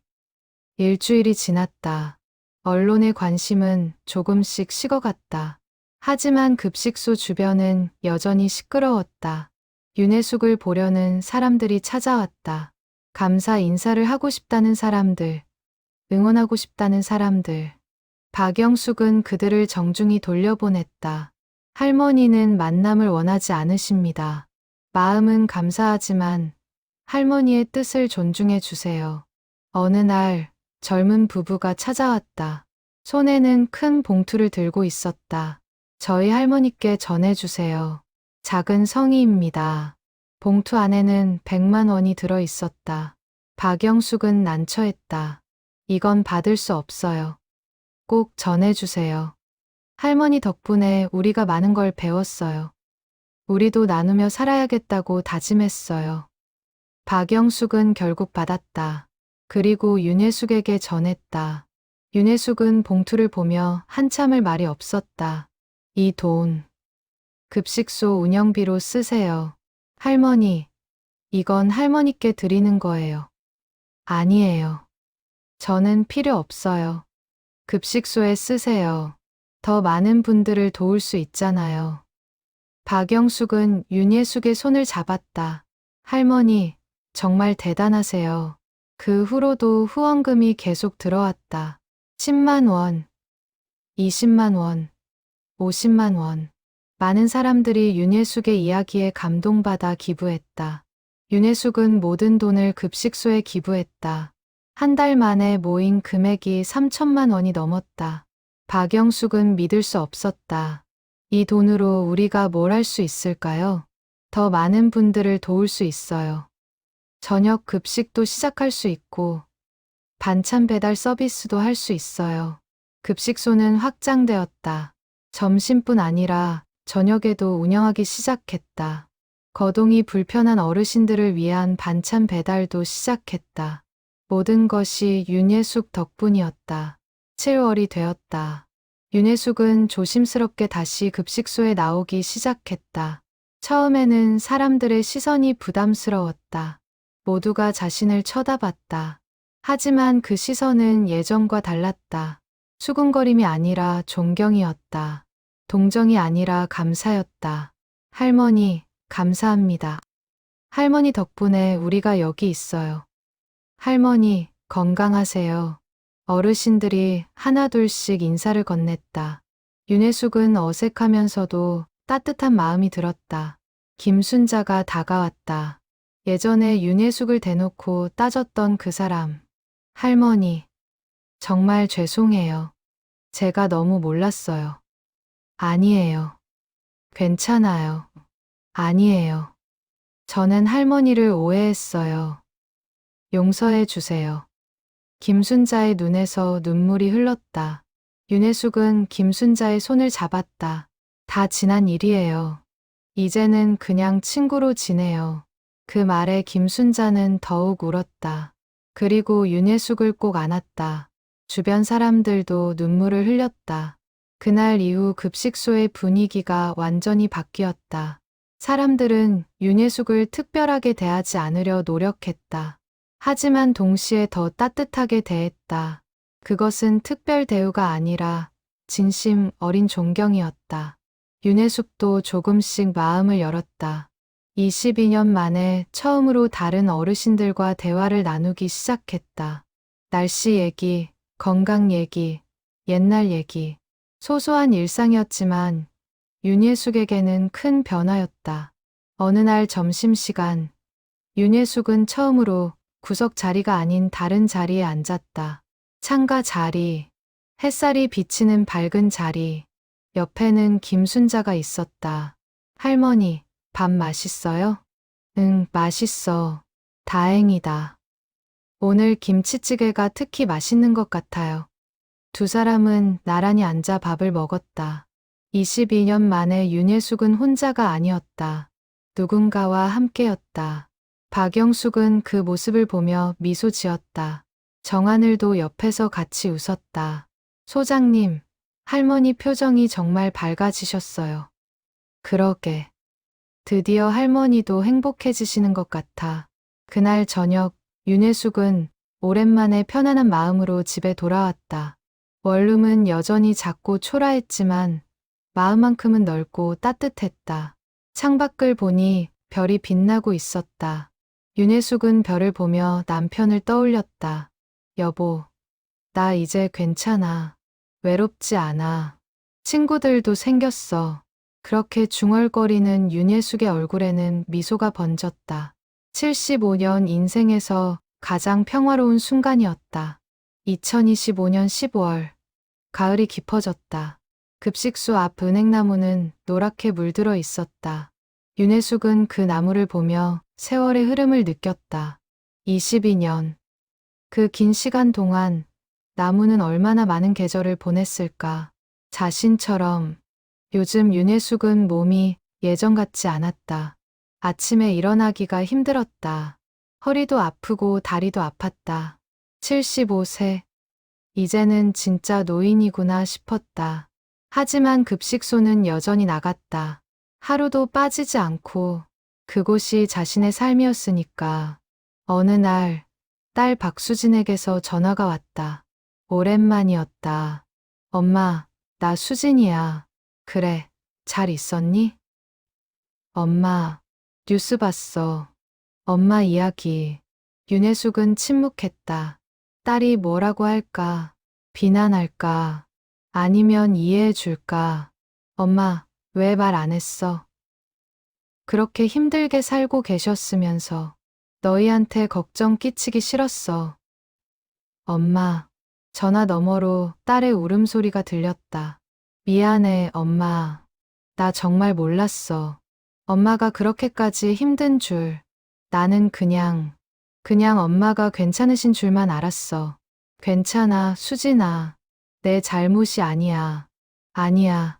일주일이 지났다. 언론의 관심은 조금씩 식어갔다. 하지만 급식소 주변은 여전히 시끄러웠다. 윤혜숙을 보려는 사람들이 찾아왔다. 감사 인사를 하고 싶다는 사람들, 응원하고 싶다는 사람들. 박영숙은 그들을 정중히 돌려보냈다. 할머니는 만남을 원하지 않으십니다. 마음은 감사하지만 할머니의 뜻을 존중해 주세요. 어느 날 젊은 부부가 찾아왔다. 손에는 큰 봉투를 들고 있었다. 저희 할머니께 전해주세요. 작은 성의입니다. 봉투 안에는 100만 원이 들어 있었다. 박영숙은 난처했다. 이건 받을 수 없어요. 꼭 전해주세요. 할머니 덕분에 우리가 많은 걸 배웠어요. 우리도 나누며 살아야겠다고 다짐했어요. 박영숙은 결국 받았다. 그리고 윤혜숙에게 전했다. 윤혜숙은 봉투를 보며 한참을 말이 없었다. 이 돈, 급식소 운영비로 쓰세요. 할머니, 이건 할머니께 드리는 거예요. 아니에요. 저는 필요 없어요. 급식소에 쓰세요. 더 많은 분들을 도울 수 있잖아요. 박영숙은 윤혜숙의 손을 잡았다. 할머니, 정말 대단하세요. 그 후로도 후원금이 계속 들어왔다. 10만 원, 20만 원, 50만 원. 많은 사람들이 윤혜숙의 이야기에 감동받아 기부했다. 윤혜숙은 모든 돈을 급식소에 기부했다. 한 달 만에 모인 금액이 3천만 원이 넘었다. 박영숙은 믿을 수 없었다. 이 돈으로 우리가 뭘 할 수 있을까요? 더 많은 분들을 도울 수 있어요. 저녁 급식도 시작할 수 있고 반찬 배달 서비스도 할 수 있어요. 급식소는 확장되었다. 점심뿐 아니라 저녁에도 운영하기 시작했다. 거동이 불편한 어르신들을 위한 반찬 배달도 시작했다. 모든 것이 윤혜숙 덕분이었다. 7월이 되었다. 윤혜숙은 조심스럽게 다시 급식소에 나오기 시작했다. 처음에는 사람들의 시선이 부담스러웠다. 모두가 자신을 쳐다봤다. 하지만 그 시선은 예전과 달랐다. 수군거림이 아니라 존경이었다. 동정이 아니라 감사였다. 할머니, 감사합니다. 할머니 덕분에 우리가 여기 있어요. 할머니, 건강하세요. 어르신들이 하나둘씩 인사를 건넸다. 윤혜숙은 어색하면서도 따뜻한 마음이 들었다. 김순자가 다가왔다. 예전에 윤혜숙을 대놓고 따졌던 그 사람. 할머니, 정말 죄송해요. 제가 너무 몰랐어요. 아니에요. 괜찮아요. 아니에요. 저는 할머니를 오해했어요. 용서해 주세요. 김순자의 눈에서 눈물이 흘렀다. 윤혜숙은 김순자의 손을 잡았다. 다 지난 일이에요. 이제는 그냥 친구로 지내요. 그 말에 김순자는 더욱 울었다. 그리고 윤혜숙을 꼭 안았다. 주변 사람들도 눈물을 흘렸다. 그날 이후 급식소의 분위기가 완전히 바뀌었다. 사람들은 윤혜숙을 특별하게 대하지 않으려 노력했다. 하지만 동시에 더 따뜻하게 대했다. 그것은 특별 대우가 아니라 진심 어린 존경이었다. 윤혜숙도 조금씩 마음을 열었다. 22년 만에 처음으로 다른 어르신들과 대화를 나누기 시작했다. 날씨 얘기, 건강 얘기, 옛날 얘기. 소소한 일상이었지만 윤예숙에게는 큰 변화였다. 어느 날 점심시간, 윤예숙은 처음으로 구석 자리가 아닌 다른 자리에 앉았다. 창가 자리, 햇살이 비치는 밝은 자리, 옆에는 김순자가 있었다. 할머니, 밥 맛있어요? 응, 맛있어. 다행이다. 오늘 김치찌개가 특히 맛있는 것 같아요. 두 사람은 나란히 앉아 밥을 먹었다. 22년 만에 윤예숙은 혼자가 아니었다. 누군가와 함께였다. 박영숙은 그 모습을 보며 미소 지었다. 정하늘도 옆에서 같이 웃었다. 소장님, 할머니 표정이 정말 밝아지셨어요. 그러게. 드디어 할머니도 행복해지시는 것 같아. 그날 저녁, 윤혜숙은 오랜만에 편안한 마음으로 집에 돌아왔다. 원룸은 여전히 작고 초라했지만 마음만큼은 넓고 따뜻했다. 창밖을 보니 별이 빛나고 있었다. 윤혜숙은 별을 보며 남편을 떠올렸다. 여보, 나 이제 괜찮아. 외롭지 않아. 친구들도 생겼어. 그렇게 중얼거리는 윤혜숙의 얼굴에는 미소가 번졌다. 75년 인생에서 가장 평화로운 순간이었다. 2025년 10월. 가을이 깊어졌다. 급식소 앞 은행나무는 노랗게 물들어 있었다. 윤혜숙은 그 나무를 보며 세월의 흐름을 느꼈다. 22년. 그 긴 시간 동안 나무는 얼마나 많은 계절을 보냈을까. 자신처럼. 요즘 윤혜숙은 몸이 예전 같지 않았다. 아침에 일어나기가 힘들었다. 허리도 아프고 다리도 아팠다. 75세. 이제는 진짜 노인이구나 싶었다. 하지만 급식소는 여전히 나갔다. 하루도 빠지지 않고 그곳이 자신의 삶이었으니까. 어느 날 딸 박수진에게서 전화가 왔다. 오랜만이었다. 엄마, 나 수진이야. 그래, 잘 있었니? 엄마, 뉴스 봤어. 엄마 이야기. 윤혜숙은 침묵했다. 딸이 뭐라고 할까? 비난할까? 아니면 이해해 줄까? 엄마, 왜 말 안 했어? 그렇게 힘들게 살고 계셨으면서 너희한테 걱정 끼치기 싫었어. 엄마, 전화 너머로 딸의 울음소리가 들렸다. 미안해, 엄마. 나 정말 몰랐어. 엄마가 그렇게까지 힘든 줄. 나는 그냥 엄마가 괜찮으신 줄만 알았어. 괜찮아, 수진아. 내 잘못이 아니야. 아니야.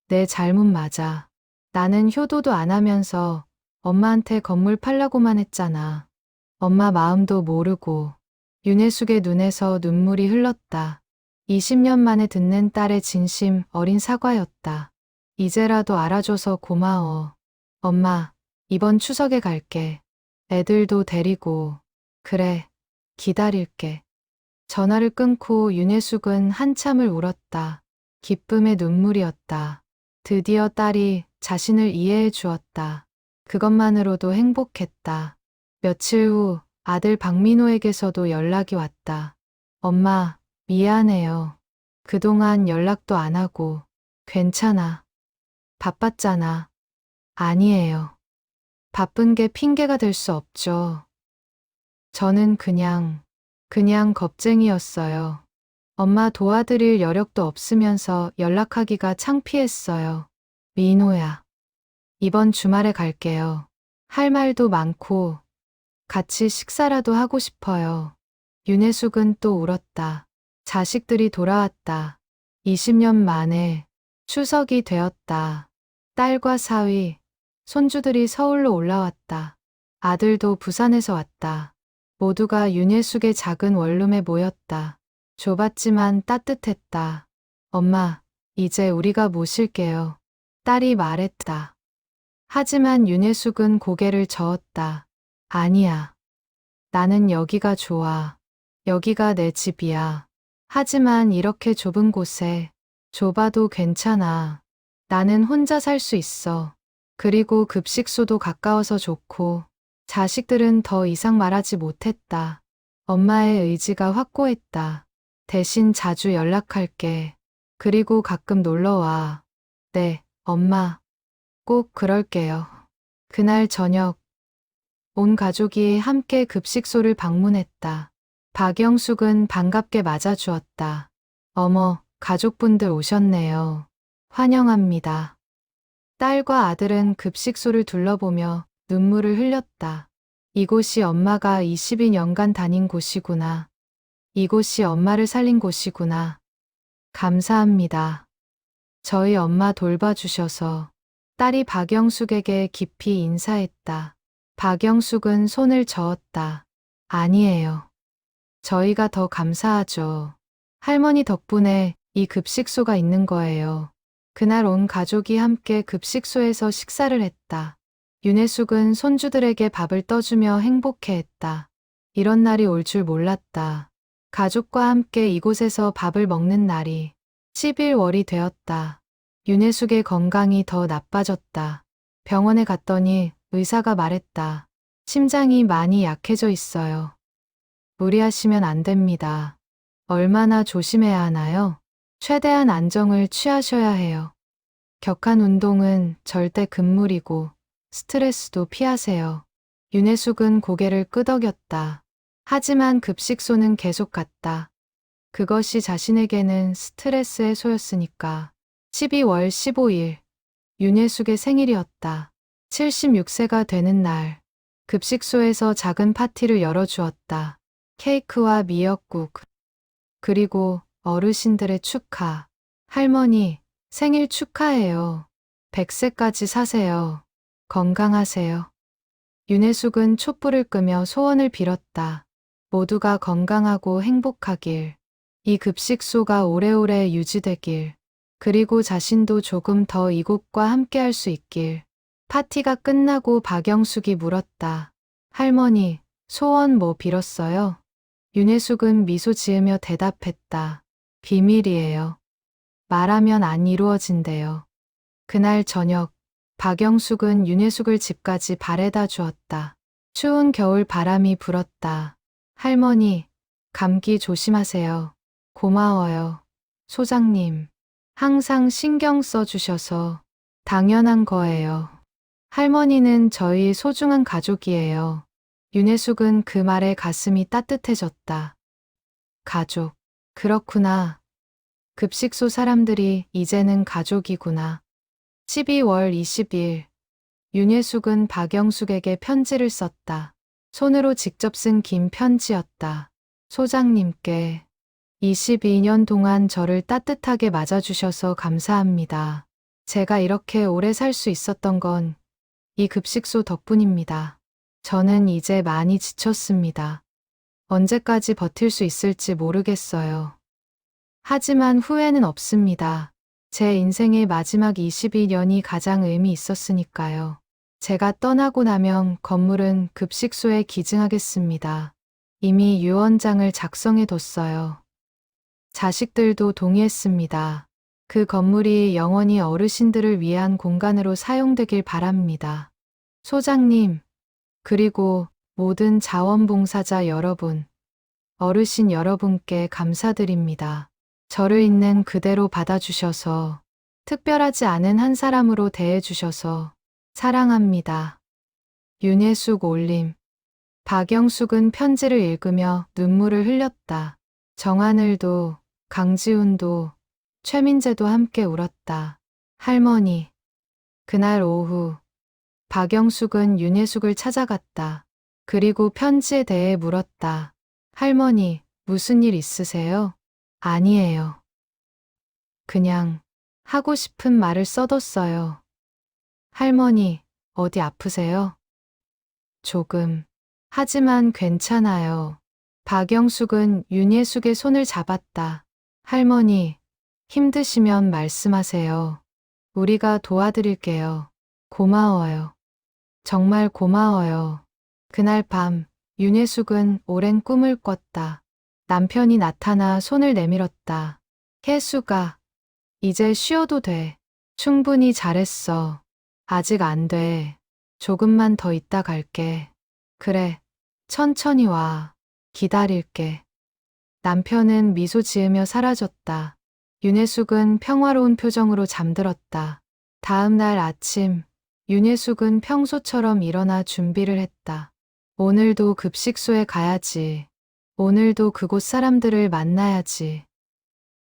내 잘못 맞아. 나는 효도도 안 하면서 엄마한테 건물 팔라고만 했잖아. 엄마 마음도 모르고. 윤혜숙의 눈에서 눈물이 흘렀다. 20년 만에 듣는 딸의 진심 어린 사과였다. 이제라도 알아줘서 고마워. 엄마, 이번 추석에 갈게. 애들도 데리고. 그래, 기다릴게. 전화를 끊고 윤혜숙은 한참을 울었다. 기쁨의 눈물이었다. 드디어 딸이 자신을 이해해 주었다. 그것만으로도 행복했다. 며칠 후 아들 박민호에게서도 연락이 왔다. 엄마, 미안해요. 그동안 연락도 안 하고. 괜찮아. 바빴잖아. 아니에요. 바쁜 게 핑계가 될 수 없죠. 저는 그냥 겁쟁이였어요. 엄마 도와드릴 여력도 없으면서 연락하기가 창피했어요. 민호야. 이번 주말에 갈게요. 할 말도 많고 같이 식사라도 하고 싶어요. 윤혜숙은 또 울었다. 자식들이 돌아왔다. 20년 만에 추석이 되었다. 딸과 사위, 손주들이 서울로 올라왔다. 아들도 부산에서 왔다. 모두가 윤혜숙의 작은 원룸에 모였다. 좁았지만 따뜻했다. 엄마, 이제 우리가 모실게요. 딸이 말했다. 하지만 윤혜숙은 고개를 저었다. 아니야. 나는 여기가 좋아. 여기가 내 집이야. 하지만 이렇게 좁은 곳에 좁아도 괜찮아. 나는 혼자 살 수 있어. 그리고 급식소도 가까워서 좋고 자식들은 더 이상 말하지 못했다. 엄마의 의지가 확고했다. 대신 자주 연락할게. 그리고 가끔 놀러와. 네, 엄마. 꼭 그럴게요. 그날 저녁 온 가족이 함께 급식소를 방문했다. 박영숙은 반갑게 맞아주었다. 어머, 가족분들 오셨네요. 환영합니다. 딸과 아들은 급식소를 둘러보며 눈물을 흘렸다. 이곳이 엄마가 22년간 다닌 곳이구나. 이곳이 엄마를 살린 곳이구나. 감사합니다. 저희 엄마 돌봐주셔서. 딸이 박영숙에게 깊이 인사했다. 박영숙은 손을 저었다. 아니에요. 저희가 더 감사하죠. 할머니 덕분에 이 급식소가 있는 거예요. 그날 온 가족이 함께 급식소에서 식사를 했다. 윤혜숙은 손주들에게 밥을 떠주며 행복해했다. 이런 날이 올 줄 몰랐다. 가족과 함께 이곳에서 밥을 먹는 날이 11월이 되었다. 윤혜숙의 건강이 더 나빠졌다. 병원에 갔더니 의사가 말했다. 심장이 많이 약해져 있어요. 무리하시면 안 됩니다. 얼마나 조심해야 하나요? 최대한 안정을 취하셔야 해요. 격한 운동은 절대 금물이고 스트레스도 피하세요. 윤혜숙은 고개를 끄덕였다. 하지만 급식소는 계속 갔다. 그것이 자신에게는 스트레스 해소였으니까. 12월 15일, 윤혜숙의 생일이었다. 76세가 되는 날, 급식소에서 작은 파티를 열어주었다. 케이크와 미역국, 그리고 어르신들의 축하. 할머니, 생일 축하해요. 100세까지 사세요. 건강하세요. 윤혜숙은 촛불을 끄며 소원을 빌었다. 모두가 건강하고 행복하길. 이 급식소가 오래오래 유지되길. 그리고 자신도 조금 더 이곳과 함께할 수 있길. 파티가 끝나고 박영숙이 물었다. 할머니, 소원 뭐 빌었어요? 윤혜숙은 미소 지으며 대답했다. 비밀이에요. 말하면 안 이루어진대요. 그날 저녁, 박영숙은 윤혜숙을 집까지 바래다 주었다. 추운 겨울 바람이 불었다. 할머니, 감기 조심하세요. 고마워요. 소장님. 항상 신경 써주셔서 당연한 거예요. 할머니는 저희 소중한 가족이에요. 윤혜숙은 그 말에 가슴이 따뜻해졌다. 가족. 그렇구나. 급식소 사람들이 이제는 가족이구나. 12월 20일. 윤혜숙은 박영숙에게 편지를 썼다. 손으로 직접 쓴 긴 편지였다. 소장님께 22년 동안 저를 따뜻하게 맞아주셔서 감사합니다. 제가 이렇게 오래 살 수 있었던 건 이 급식소 덕분입니다. 저는 이제 많이 지쳤습니다. 언제까지 버틸 수 있을지 모르겠어요. 하지만 후회는 없습니다. 제 인생의 마지막 22년이 가장 의미 있었으니까요. 제가 떠나고 나면 건물은 급식소에 기증하겠습니다. 이미 유언장을 작성해 뒀어요. 자식들도 동의했습니다. 그 건물이 영원히 어르신들을 위한 공간으로 사용되길 바랍니다. 소장님, 그리고 모든 자원봉사자 여러분, 어르신 여러분께 감사드립니다. 저를 있는 그대로 받아주셔서, 특별하지 않은 한 사람으로 대해주셔서 사랑합니다. 윤혜숙 올림. 박영숙은 편지를 읽으며 눈물을 흘렸다. 정하늘도, 강지훈도, 최민재도 함께 울었다. 할머니. 그날 오후 박영숙은 윤혜숙을 찾아갔다. 그리고 편지에 대해 물었다. 할머니, 무슨 일 있으세요? 아니에요. 그냥 하고 싶은 말을 써뒀어요. 할머니, 어디 아프세요? 조금. 하지만 괜찮아요. 박영숙은 윤혜숙의 손을 잡았다. 할머니, 힘드시면 말씀하세요. 우리가 도와드릴게요. 고마워요. 정말 고마워요. 그날 밤, 윤혜숙은 오랜 꿈을 꿨다. 남편이 나타나 손을 내밀었다. 혜숙아, 이제 쉬어도 돼. 충분히 잘했어. 아직 안 돼. 조금만 더 있다 갈게. 그래, 천천히 와. 기다릴게. 남편은 미소 지으며 사라졌다. 윤혜숙은 평화로운 표정으로 잠들었다. 다음 날 아침, 윤혜숙은 평소처럼 일어나 준비를 했다. 오늘도 급식소에 가야지. 오늘도 그곳 사람들을 만나야지.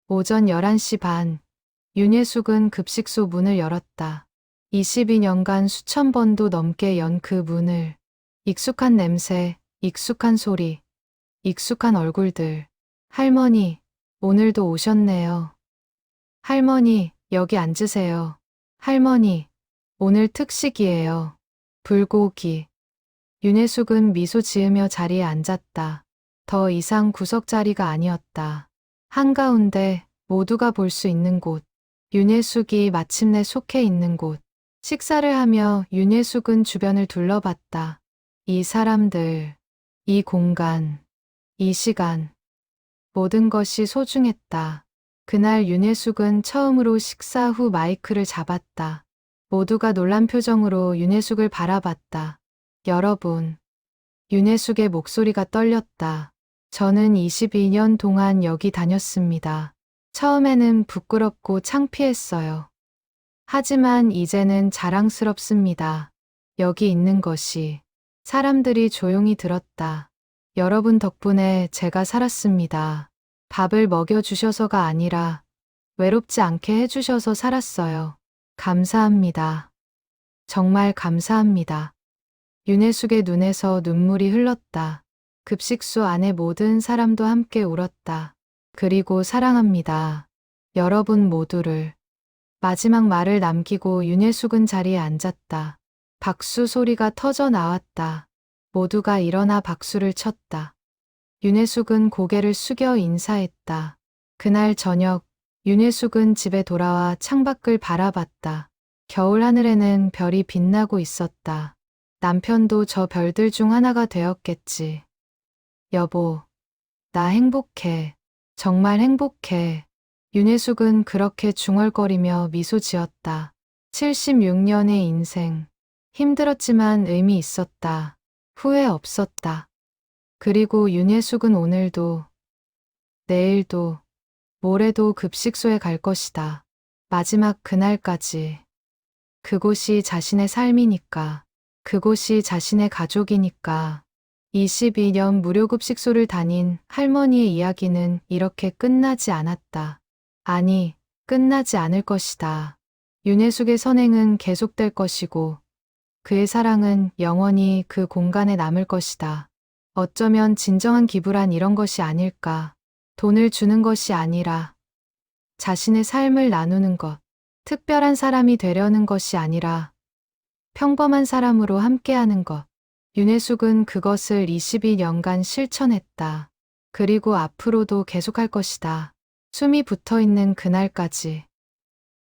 오전 11시 반, 윤혜숙은 급식소 문을 열었다. 22년간 수천 번도 넘게 연 그 문을. 익숙한 냄새, 익숙한 소리, 익숙한 얼굴들. 할머니, 오늘도 오셨네요. 할머니, 여기 앉으세요. 할머니, 오늘 특식이에요. 불고기. 윤혜숙은 미소 지으며 자리에 앉았다. 더 이상 구석자리가 아니었다. 한가운데 모두가 볼 수 있는 곳. 윤혜숙이 마침내 속해 있는 곳. 식사를 하며 윤혜숙은 주변을 둘러봤다. 이 사람들, 이 공간, 이 시간. 모든 것이 소중했다. 그날 윤혜숙은 처음으로 식사 후 마이크를 잡았다. 모두가 놀란 표정으로 윤혜숙을 바라봤다. 여러분, 윤혜숙의 목소리가 떨렸다. 저는 22년 동안 여기 다녔습니다. 처음에는 부끄럽고 창피했어요. 하지만 이제는 자랑스럽습니다. 여기 있는 것이. 사람들이 조용히 들었다. 여러분 덕분에 제가 살았습니다. 밥을 먹여주셔서가 아니라 외롭지 않게 해주셔서 살았어요. 감사합니다. 정말 감사합니다. 윤혜숙의 눈에서 눈물이 흘렀다. 급식소 안의 모든 사람도 함께 울었다. 그리고 사랑합니다. 여러분 모두를. 마지막 말을 남기고 윤혜숙은 자리에 앉았다. 박수 소리가 터져 나왔다. 모두가 일어나 박수를 쳤다. 윤혜숙은 고개를 숙여 인사했다. 그날 저녁, 윤혜숙은 집에 돌아와 창밖을 바라봤다. 겨울 하늘에는 별이 빛나고 있었다. 남편도 저 별들 중 하나가 되었겠지. 여보, 나 행복해. 정말 행복해. 윤혜숙은 그렇게 중얼거리며 미소 지었다. 76년의 인생. 힘들었지만 의미 있었다. 후회 없었다. 그리고 윤혜숙은 오늘도, 내일도, 모레도 급식소에 갈 것이다. 마지막 그날까지. 그곳이 자신의 삶이니까. 그곳이 자신의 가족이니까. 22년 무료급식소를 다닌 할머니의 이야기는 이렇게 끝나지 않았다. 아니, 끝나지 않을 것이다. 윤혜숙의 선행은 계속될 것이고, 그의 사랑은 영원히 그 공간에 남을 것이다. 어쩌면 진정한 기부란 이런 것이 아닐까. 돈을 주는 것이 아니라 자신의 삶을 나누는 것. 특별한 사람이 되려는 것이 아니라 평범한 사람으로 함께하는 것. 윤혜숙은 그것을 22년간 실천했다. 그리고 앞으로도 계속할 것이다. 숨이 붙어 있는 그날까지.